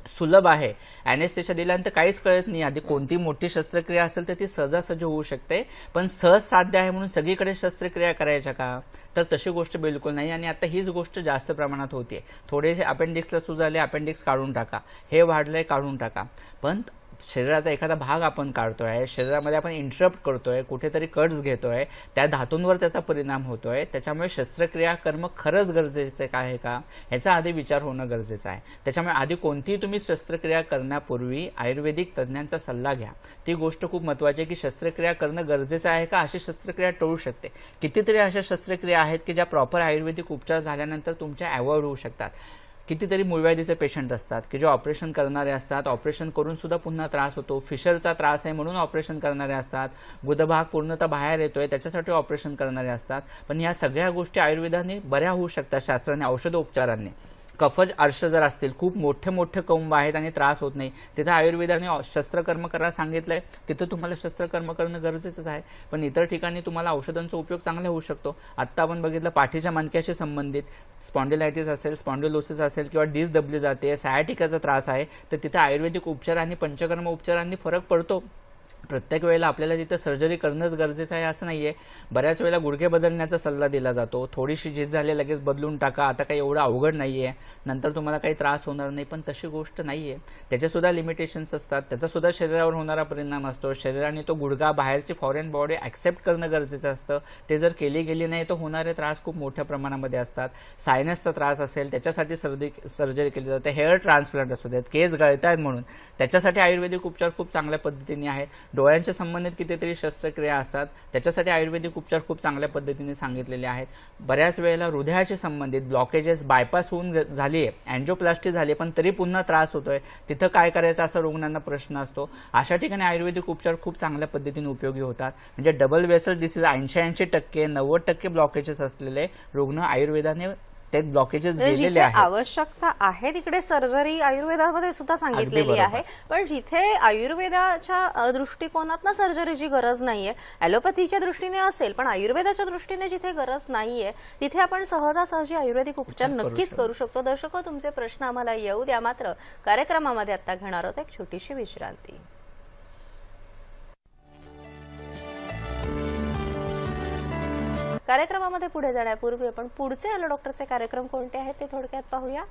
सुलभ आहे. अॅनेस्थेशिया दिल्यानंतर काहीच कळत नाही. आधी कोणती मोठी शस्त्रक्रिया असेल तर ती सहजासहजी होऊ शकते. पण सहज साध्य आहे म्हणून सगळीकडे शस्त्रक्रिया करायच्या का, तर तशी गोष्ट बिलकुल नाही. आणि आता हीच गोष्ट जास्त प्रमाणात होतीये. थोडेसे अपेंडिक्सला सूज आले, अपेंडिक्स काढून टाका, हे वाढलंय काढून टाका. पण शरीराचा एखादा भाग आपण काढतोय, शरीरामध्ये आपण इंटरप्ट करतोय, कुठेतरी कट्स घेतोय, त्या धातूंवर त्याचा परिणाम होतोय. त्याच्यामुळे शस्त्रक्रिया कर्म खरंच गरजेचं आहे का ह्याचा आधी विचार होणं गरजेचं आहे. त्याच्यामुळे आधी कोणतीही तुम्ही शस्त्रक्रिया करण्यापूर्वी आयुर्वेदिक तज्ज्ञांचा सल्ला घ्या. ती गोष्ट खूप महत्वाची आहे की शस्त्रक्रिया करणं गरजेचं आहे का, अशी शस्त्रक्रिया टळू शकते. कितीतरी अशा शस्त्रक्रिया आहेत की ज्या प्रॉपर आयुर्वेदिक उपचार झाल्यानंतर तुमच्या अवॉइड होऊ शकतात. कितीतरी मूळव्याधीचे पेशंट असतात की जे ऑपरेशन करणारे असतात, ऑपरेशन करून सुद्धा पुन्हा त्रास होतो, फिशरचा त्रास आहे म्हणून ऑपरेशन करणारे असतात, गुदभाग पूर्णतः बाहेर येतोय त्याच्यासाठी ऑपरेशन करणारे असतात. पण या सगळ्या गोष्टी आयुर्वेदाने बऱ्या होऊ शकतात शास्त्राने, औषधोपचारांनी. कफज अर्श जर असतील, खूप मोठे मोठे कंब आहेत आणि त्रास होत नाही, तिथं आयुर्वेदाने शस्त्रकर्म करायला सांगितलंय, तिथं तुम्हाला शस्त्रकर्म करणं गरजेचंच आहे. पण इतर ठिकाणी तुम्हाला औषधांचा उपयोग चांगला होऊ शकतो. आत्ता आपण बघितलं, पाठीच्या मणक्याशी संबंधित स्पॉन्डिलायटिस असेल, स्पॉन्डिलोसिस असेल किंवा डिस्क दबली जाते, सायाटिकाचा त्रास आहे, तर तिथं आयुर्वेदिक उपचार आणि पंचकर्म उपचारांनी फरक पडतो. प्रत्येक वेळेला आपल्याला तिथं सर्जरी करणंच गरजेचं आहे असं नाहीये. बऱ्याच वेळेला गुडघे बदलण्याचा सल्ला दिला जातो. थोडीशी झीज झाली लगेच बदलून टाका, आता काही एवढं अवघड नाहीये, नंतर तुम्हाला काही त्रास होणार नाही. पण तशी गोष्ट नाहीये. त्याचे सुद्धा लिमिटेशन्स असतात, त्याचा सुद्धा शरीरावर होणारा परिणाम असतो. शरीराने तो गुडघा बाहेरची फॉरेन बॉडी ऍक्सेप्ट करणं गरजेचं असतं. ते जर केली गेली नाही तर होणारे त्रास खूप मोठ्या प्रमाणामध्ये असतात. सायनसचा त्रास असेल त्याच्यासाठी सर्जरी केली जाते. हेअर ट्रान्सप्लांट असू देत, केस गळतायत म्हणून त्याच्यासाठी आयुर्वेदिक उपचार खूप चांगल्या पद्धतीने आहेत. डोळ्यांच्या संबंधित कितीतरी शस्त्रक्रिया असतात, त्याच्यासाठी आयुर्वेदिक उपचार खूप चांगल्या पद्धतीने सांगितलेले आहेत. बऱ्याच वेळेला हृदयाशी संबंधित ब्लॉकेजेस बायपास होऊन झाली आहे, अँजिओप्लास्टी झाली, पण तरी पुन्हा त्रास होतोय, तिथं काय करायचं असा रुग्णांना प्रश्न असतो. अशा ठिकाणी आयुर्वेदिक उपचार खूप चांगल्या पद्धतीने उपयोगी होतात. म्हणजे डबल वेसल डिसीज 80% 90% ब्लॉकेजेस असलेले रुग्ण आयुर्वेदाने ते ब्लॉकेजेस गेलेले जिथे आहेत. आवश्यकता आहे तिकडे सर्जरी आयुर्वेदामध्ये सुद्धा सांगितलेली आहे. पण जिथे आयुर्वेदाच्या दृष्टिकोनातनं सर्जरीची गरज नाहीये, ॲलोपॅथीच्या दृष्टीने असेल पण आयुर्वेदाच्या दृष्टीने जिथे गरज नाहीये तिथे आपण सहजासहजी आयुर्वेदिक उपचार नक्कीच करू शकतो. दर्शको, तुमचे प्रश्न आम्हाला येऊ द्या. मात्र कार्यक्रमामध्ये आता घेणार आहोत एक छोटीशी विश्रांती. कार्यक्रमामध्ये पुढे जाण्यापूर्वी आपण पुढचे हॅलो डॉक्टरचे कार्यक्रम कोणते आहेत ते थोडक्यात पाहूया.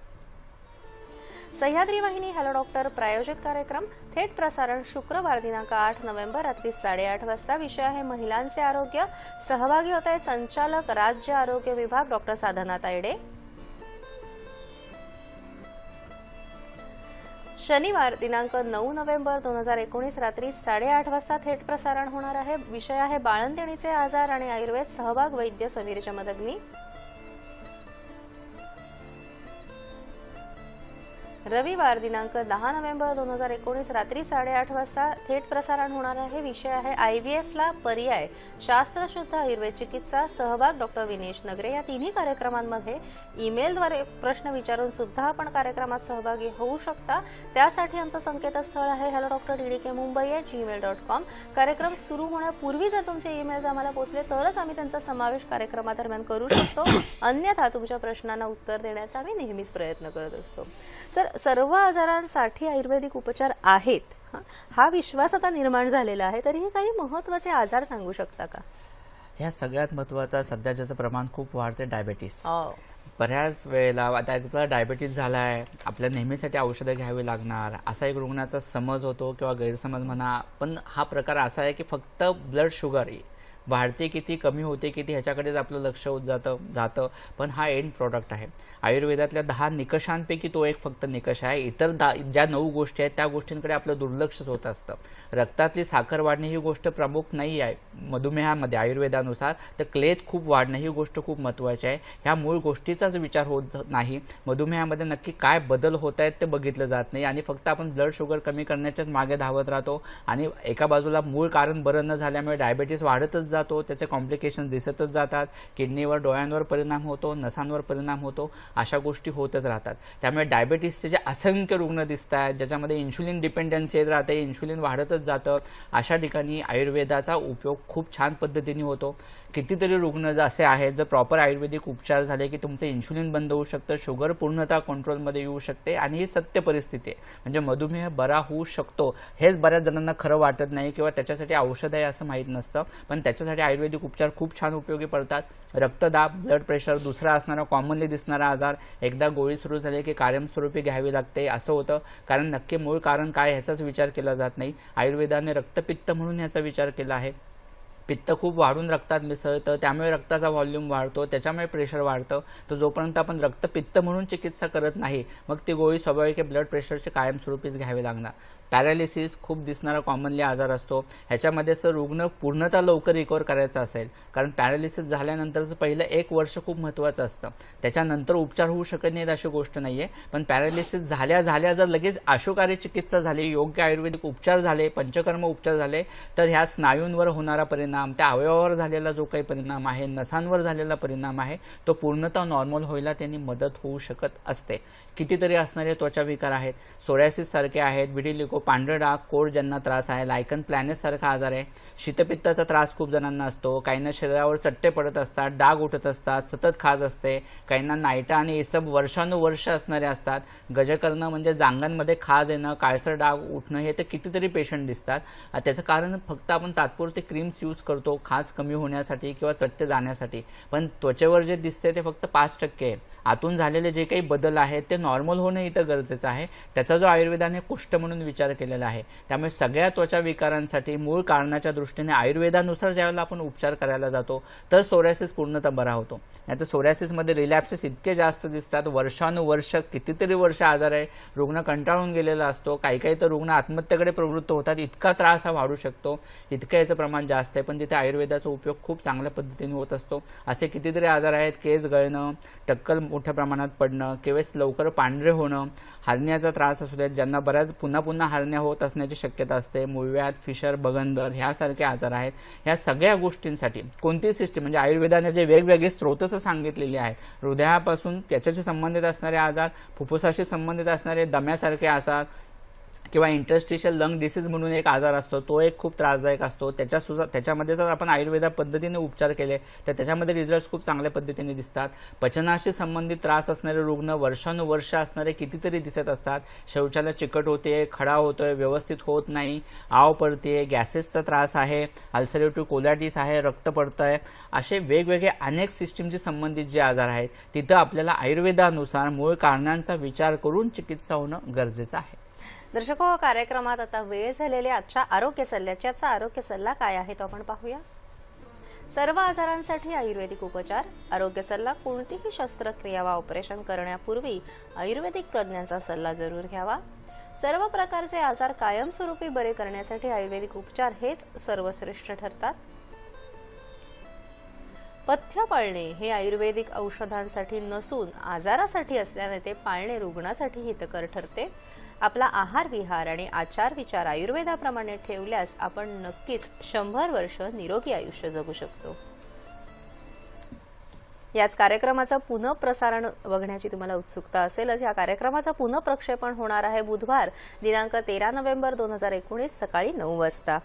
सह्याद्री वाहिनी हॅलो डॉक्टर प्रायोजित कार्यक्रम थेट प्रसारण शुक्रवार दिनांक 8 नोव्हेंबर रात्री 8:30 वाजता. विषय आहे महिलांचे आरोग्य. सहभागी होत आहे संचालक राज्य आरोग्य विभाग डॉक्टर साधना तायडे. शनिवार दिनांक 9 नोव्हेंबर 2019 रात्री 8:30 वाजता थेट प्रसारण होणार आहे. विषय आहे बाळंतिणीचे आजार आणि आयुर्वेद. सहभाग वैद्य समीर चमदग्नी. रविवार दिनांक 10 नोव्हेंबर 2019 रात्री 8:30 वाजता थेट प्रसारण होणार आहे. विषय आहे आयव्हीएफला पर्याय शास्त्रशुद्ध आयुर्वेद चिकित्सा. सहभाग डॉक्टर विनेश नगरे. या तिन्ही कार्यक्रमांमध्ये ईमेलद्वारे प्रश्न विचारून सुद्धा आपण कार्यक्रमात सहभागी होऊ शकता. त्यासाठी आमचं संकेतस्थळ आहे hello.drdk.mumbai@gmail.com. कार्यक्रम सुरू होण्यापूर्वी जर तुमचे ईमेल्स आम्हाला पोहोचले तरच आम्ही त्यांचा समावेश कार्यक्रमादरम्यान करू शकतो. अन्यथा तुमच्या प्रश्नांना उत्तर देण्याचा आम्ही नेहमीच प्रयत्न करत असतो. सर्व आजारांसाठी आयुर्वेदिक उपचार आहेत, हा विश्वास आता निर्माण झालेला आहे. तरीही काही महत्त्वाचे आजार सांगू शकता का? ह्या सगळ्यात महत्त्वाचा सध्या ज्याचं प्रमाण खूप वाढते डायबेटीस. बऱ्याच वेळेला आता डायबेटीस झाला आहे, आपल्या नेहमीसाठी औषधं घ्यावी लागणार असा एक रुग्णाचा समज होतो किंवा गैरसमज म्हणा. पण हा प्रकार असा आहे की फक्त ब्लड शुगर वाढते किती कमी होते किती ह्याच्याकडेच आपलं लक्ष होत जातं. पण हा एंड प्रॉडक्ट आहे. आयुर्वेदातल्या 10 निकषांपैकी तो एक फक्त निकष आहे. इतर ज्या 9 गोष्टी आहेत त्या गोष्टींकडे आपलं दुर्लक्षच होत असतं. रक्तातली साखर वाढणे ही गोष्ट प्रमुख नाही आहे मधुमेहामध्ये आयुर्वेदानुसार. तर क्लेथ खूप वाढणे ही गोष्ट खूप महत्त्वाची आहे. ह्या मूळ गोष्टीचाच विचार होत नाही. मधुमेहामध्ये नक्की काय बदल होत आहेत ते बघितलं जात नाही आणि फक्त आपण ब्लड शुगर कमी करण्याच्याच मागे धावत राहतो आणि एका बाजूला मूळ कारण बरं न झाल्यामुळे डायबेटीस वाढतच जातो. त्याचे कॉम्प्लिकेशन दिसतच जातात. किडनीवर, डोळ्यांवर परिणाम होतो, नसांवर परिणाम होतो. अशा गोष्टी होतच राहतात. त्यामुळे डायबेटीसचे जे असंख्य रुग्ण दिसत आहेत ज्याच्यामध्ये इन्शुलिन डिपेंडन्सी येत राहते, इन्शुलिन वाढतच जातं, अशा ठिकाणी आयुर्वेदाचा उपयोग खूप छान पद्धतीने होतो. कितीतरी रुग्ण असे आहेत जर प्रॉपर आयुर्वेदिक उपचार झाले की तुमचं इन्शुलिन बंद होऊ शकतं, शुगर पूर्णतः कंट्रोलमध्ये येऊ शकते आणि ही सत्य परिस्थिती आहे. म्हणजे मधुमेह बरा होऊ शकतो हेच बऱ्याच जणांना खरं वाटत नाही किंवा त्याच्यासाठी औषध आहे असं माहीत नसतं. पण त्याच्यासाठी आयुर्वेदिक उपचार खूप छान उपयोगी पडतात. रक्तदाब, ब्लड प्रेशर, दुसरा असणारा कॉमनली दिसणारा आजार एकदा गोळी सुरू झाली की कायमस्वरूपी घ्यावी लागते असं होतं. कारण नक्की मूळ कारण काय ह्याचाच विचार केला जात नाही. आयुर्वेदाने रक्तपित्त म्हणून ह्याचा विचार केला आहे. पित्त खूप वाढून रक्तात मिसळतं, त्यामुळे रक्ताचा व्हॉल्यूम वाढतो, त्याच्यामुळे प्रेशर वाढतं. तर जोपर्यंत आपण रक्तपित्त म्हणून चिकित्सा करत नाही मग ती गोळी स्वाभाविक ब्लड प्रेशरची कायमस्वरूपीच घ्यावी लागणार. पॅरालिसिस खूप दिसणारा कॉमनली आजार असतो. ह्याच्यामध्ये सर रुग्ण पूर्णतः लवकर रिकवर करायचा असेल, कारण पॅरालिसिस झाल्यानंतरचं पहिलं 1 वर्ष खूप महत्त्वाचं असतं. त्याच्यानंतर उपचार होऊ शकत नाहीत अशी गोष्ट नाही आहे. पण पॅरालिसिस झाल्या जर लगेच आशुकारी चिकित्सा झाली, योग्य आयुर्वेदिक उपचार झाले, पंचकर्म उपचार झाले तर ह्या स्नायूंवर होणारा परिणाम, त्या अवयवावर झालेला जो काही परिणाम आहे, नसांवर झालेला परिणाम आहे, तो पूर्णतः नॉर्मल व्हायला त्यांनी मदत होऊ शकत असते. कितीतरी असणारे त्वचा विकार आहेत, सोरायसिस सारखे आहेत, व्हिटिलिगो पांढरं डाग, कोड ज्यांना त्रास आहे, लायकन प्लॅनेट सारखा आजार आहे, शीतपित्ताचा त्रास खूप जणांना असतो, काहींना शरीरावर चट्टे पडत असतात, डाग उठत असतात, सतत खाज असते, काहींना नायटा आणि इसब वर्षानुवर्ष असणारे असतात, गजकर्ण म्हणजे जांगांमध्ये खाज येणं, काळसर डाग उठणं, हे तर कितीतरी पेशंट दिसतात. त्याचं कारण फक्त आपण तात्पुरते क्रीम्स यूज करतो खाज कमी होण्यासाठी किंवा चट्टे जाण्यासाठी, पण त्वचेवर जे दिसते ते फक्त 5% आहे. आतून झालेले जे काही बदल आहेत ते नॉर्मल होणं इथं गरजेचं आहे. त्याचा जो आयुर्वेदाने कुष्ठ म्हणून विचार केलेला आहे. त्यामुळे सगळ्या त्वचा विकारांसाठी मूळ कारणाच्या दृष्टीने आयुर्वेदानुसार ज्यावेळेला आपण उपचार करायला जातो तर सोरायसिस पूर्णतः बरा होतो. नाहीतर सोरायसिसमध्ये रिलॅप्सेस इतके जास्त दिसतात, वर्षानुवर्ष कितीतरी वर्ष आजार आहे, रुग्ण कंटाळून गेलेला असतो, काही काही तर रुग्ण आत्महत्येकडे प्रवृत्त होतात, इतका त्रास हा वाढू शकतो, इतकं याचं प्रमाण जास्त आहे. पण तिथे आयुर्वेदाचा उपयोग खूप चांगल्या पद्धतीने होत असतो. असे कितीतरी आजार आहेत, केस गळणं, टक्कल मोठ्या प्रमाणात पडणं, केस लवकर पांढरे होणं, हरण्याचा त्रास असू द्या, ज्यांना बऱ्याच पुन्हा पुन्हा हरण्या होत असण्याची शक्यता असते, मूळव्याध, फिशर, बगंदर ह्यासारखे आजार आहेत. ह्या सगळ्या गोष्टींसाठी कोणती सिस्टीम म्हणजे आयुर्वेदाने जे वेगवेगळे स्रोतच सांगितलेले आहेत, हृदयापासून त्याच्याशी संबंधित असणारे आजार, फुफ्फुसाशी संबंधित असणारे दम्यासारखे आजार किंवा इंटरस्टिशियल लंग डिसीज म्हणून एक आजार असतो, तो एक खूप त्रासदायक असतो. त्याच्यामध्ये जर आपण आयुर्वेदा पद्धतीने उपचार केले तर त्याच्यामध्ये रिझल्ट खूप चांगल्या पद्धतीने दिसतात. पचनाशी संबंधित त्रास असणारे रुग्ण वर्षानुवर्ष असणारे कितीतरी दिसत असतात. शौचालय चिकट होते, खडा होतोय, व्यवस्थित होत नाही, आव पडते, गॅसेसचा त्रास आहे, अल्सरेटिव्ह कोलायटिस आहे, रक्त पडतंय, असे वेगवेगळे अनेक सिस्टीमशी संबंधित जे आजार आहेत तिथं आपल्याला आयुर्वेदानुसार मूळ कारणांचा विचार करून चिकित्सा होणं गरजेचं आहे. दर्शको, कार्यक्रमात आता वेळ झालेली आजच्या आरोग्य सल्ल्याची. आजचा आरोग्य सल्ला काय आहे तो आपण पाहूया. सर्व आजारांसाठी आयुर्वेदिक उपचार. आरोग्य सल्ला: कोणतीही शस्त्रक्रिया वा ऑपरेशन करण्यापूर्वी आयुर्वेदिक तज्ञांचा सल्ला जरूर घ्यावा. सर्व प्रकारचे आजार कायमस्वरूपी बरे करण्यासाठी आयुर्वेदिक उपचार हेच सर्वश्रेष्ठ ठरतात. पथ्य पाळणे हे आयुर्वेदिक औषधांसाठी नसून आजारासाठी असल्याने ते पाळणे रुग्णासाठी हितकर ठरते. आपला आहार विहार आणि आचार विचार आयुर्वेदाप्रमाणे ठेवल्यास आपण नक्कीच 100 वर्ष निरोगी आयुष्य जगू शकतो. याच कार्यक्रमाचं पुनःप्रसारण बघण्याची तुम्हाला उत्सुकता असेलच. या कार्यक्रमाचं पुनःप्रक्षेपण होणार आहे बुधवार दिनांक 13 नोव्हेंबर 2019 सकाळी 9 वाजता.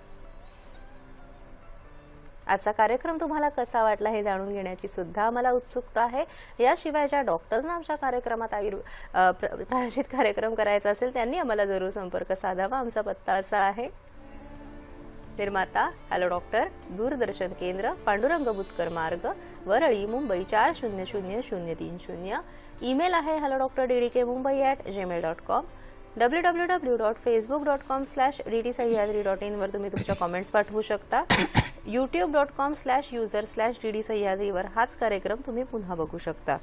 आजचा कार्यक्रम तुम्हाला कसा वाटला हे जाणून घेण्याची सुद्धा आम्हाला उत्सुकता आहे. याशिवाय ज्या डॉक्टर्सना आमच्या कार्यक्रमात प्रायोजित कार्यक्रम करायचा असेल त्यांनी आम्हाला जरूर संपर्क साधावा. आमचा पत्ता असा आहे: निर्माता हॅलो डॉक्टर, दूरदर्शन केंद्र, पांडुरंग बुतकर मार्ग, वरळी, मुंबई 400030. ईमेल आहे hellodoctor@gmail.com. www.facebook.com/ddsahyadri.in वर तुम्ही तुमच्या कॉमेंट्स पाठवू शकता. youtube.com/user/ddsahyadri वर हाच कार्यक्रम तुम्ही पुन्हा बघू शकता.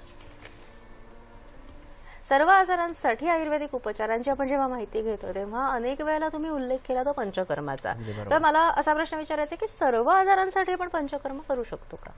सर्व आजारांसाठी आयुर्वेदिक उपचारांची आपण जेव्हा माहिती घेतो तेव्हा अनेक वेळेला तुम्ही उल्लेख केला तो पंचकर्माचा. तर मला असा प्रश्न विचारायचा आहे की सर्व आजारांसाठी आपण पंचकर्म करू शकतो का?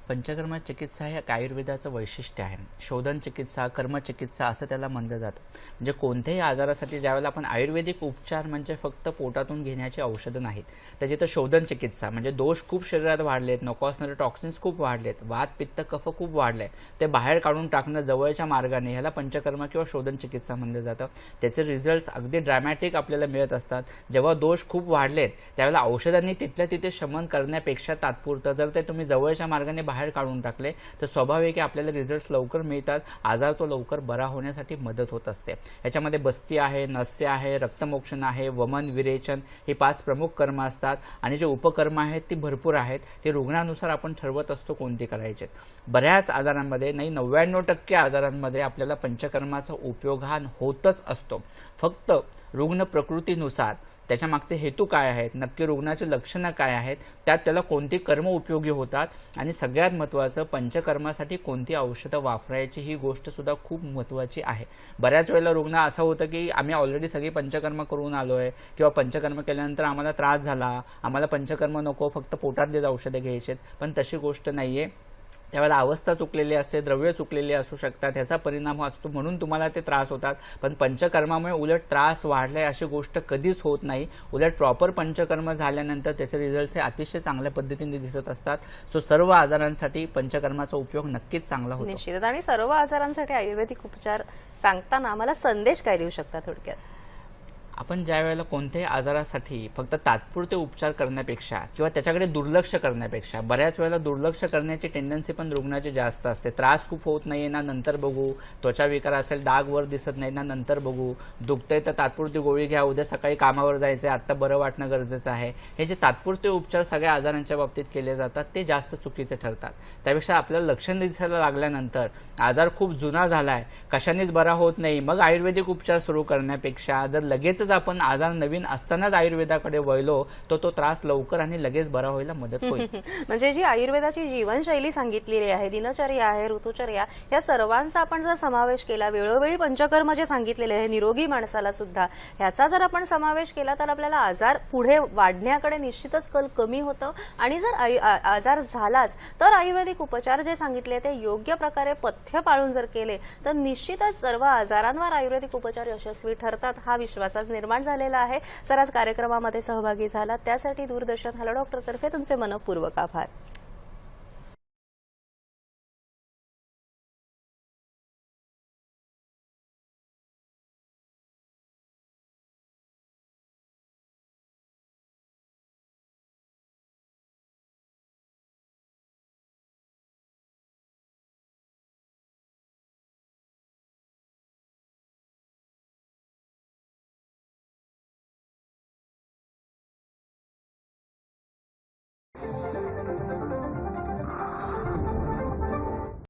पंचकर्म चिकित्सा हे आयुर्वेदाचं वैशिष्ट्य आहे. शोधन चिकित्सा, कर्मचिकित्सा असं त्याला म्हणलं जातं. म्हणजे कोणत्याही आजारासाठी ज्यावेळेला आपण आयुर्वेदिक उपचार म्हणजे फक्त पोटातून घेण्याची औषधं नाहीत, तर जिथं शोधन चिकित्सा म्हणजे दोष खूप शरीरात वाढलेत, नको असणारे टॉक्सिन्स खूप वाढलेत, वात पित्त कफ खूप वाढले, ते बाहेर काढून टाकणं जवळच्या मार्गाने, ह्याला पंचकर्म किंवा शोधन चिकित्सा म्हणलं जातं. त्याचे रिझल्ट्स अगदी ड्रॅमॅटिक आपल्याला मिळत असतात. जेव्हा दोष खूप वाढलेत त्यावेळेला औषधांनी तिथल्या तिथे शमन करण्यापेक्षा तात्पुरतं जर ते तुम्ही जवळच्या मार्गाने बाहेर काढून टाकले तर स्वाभाविक आपल्याला रिझल्ट्स लवकर मिळतात, आजार तो लवकर बरा होण्यासाठी मदत होत असते. याच्यामध्ये बस्ती आहे, नस्य आहे, रक्तमोक्षण आहे, वमन, विरेचन हे 5 प्रमुख कर्म असतात. आणि जे उपकर्म आहेत ती भरपूर आहेत. ते रुग्णानुसार आपण ठरवत असतो कोणती करायचे. बऱ्याच आजारांमध्ये नाही 99% आजारांमध्ये आपल्याला पंचकर्माचा उपयोग हा होतच असतो. फक्त रुग्ण प्रकृतीनुसार त्याच्या मागचे हेतू काय आहेत, नक्की रुग्णाची लक्षणं काय आहेत, त्यात त्याला कोणती कर्म उपयोगी होतात आणि सगळ्यात महत्त्वाचं पंचकर्मासाठी कोणती औषधं वापरायची ही गोष्ट सुद्धा खूप महत्त्वाची आहे. बऱ्याच वेळेला रुग्ण असं होतं की आम्ही ऑलरेडी सगळी पंचकर्म करून आलोय किंवा पंचकर्म केल्यानंतर आम्हाला त्रास झाला, आम्हाला पंचकर्म नको, फक्त पोटातलीच औषधं घ्यायचेत. पण तशी गोष्ट नाहीये. त्यावेळेला अवस्था चुकलेली असते, द्रव्य चुकलेली असू शकतात, ह्याचा परिणाम असतो म्हणून तुम्हाला ते त्रास होतात. पण पंचकर्मामुळे उलट त्रास वाढलाय अशी गोष्ट कधीच होत नाही. उलट प्रॉपर पंचकर्म झाल्यानंतर त्याचे रिझल्ट्स हे अतिशय चांगल्या पद्धतीने दिसत असतात. सो सर्व आजारांसाठी पंचकर्माचा उपयोग नक्कीच चांगला होतो. निश्चितच. आणि सर्व आजारांसाठी आयुर्वेदिक उपचार सांगताना आम्हाला संदेश काय देऊ शकता थोडक्यात? आपण ज्या वेळेला कोणत्याही आजारासाठी फक्त तात्पुरते उपचार करण्यापेक्षा किंवा त्याच्याकडे दुर्लक्ष करण्यापेक्षा, बऱ्याच वेळेला दुर्लक्ष करण्याची टेंडन्सी पण रुग्णाची जास्त असते. त्रास खूप होत नाहीये ना, नंतर बघू. त्वचा विकार असेल, डाग वर दिसत नाही ना, नंतर बघू. दुखतंय तर तात्पुरती गोळी घ्या, उद्या सकाळी कामावर जायचंय, आता बरं वाटणं गरजेचं आहे. हे जे तात्पुरते उपचार सगळ्या आजारांच्या बाबतीत केले जातात ते जास्त चुकीचे ठरतात. त्यापेक्षा आपल्याला लक्षण दिसायला लागल्यानंतर आजार खूप जुना झालाय, कशानेच बरा होत नाही, मग आयुर्वेदिक उपचार सुरू करण्यापेक्षा जर लगेचच आपण आजार नवीन असतानाच आयुर्वेदाकडे वळलो तर तो त्रास लवकर आणि लगेच बरा व्हायला मदत होईल. म्हणजे जी आयुर्वेदाची जीवनशैली सांगितलेली आहे, दिनचर्या आहे, ऋतुचर्या, या सर्वांचा आपण जर समावेश केला, वेळोवेळी पंचकर्म जे सांगितलेले आहे निरोगी माणसाला सुद्धा, ह्याचा जर आपण समावेश केला तर आपल्याला आजार पुढे वाढण्याकडे निश्चितच कल कमी होतं. आणि जर आजार झालाच तर आयुर्वेदिक उपचार जे सांगितले ते योग्य प्रकारे पथ्य पाळून जर केले तर निश्चितच सर्व आजारांवर आयुर्वेदिक उपचार यशस्वी ठरतात, हा विश्वास आज निर्माण झालेला आहे. सर, आज कार्यक्रमामध्ये सहभागी झाला त्यासाठी दूरदर्शन हॅलो डॉक्टर तर्फे तुमचे मनपूर्वक आभार.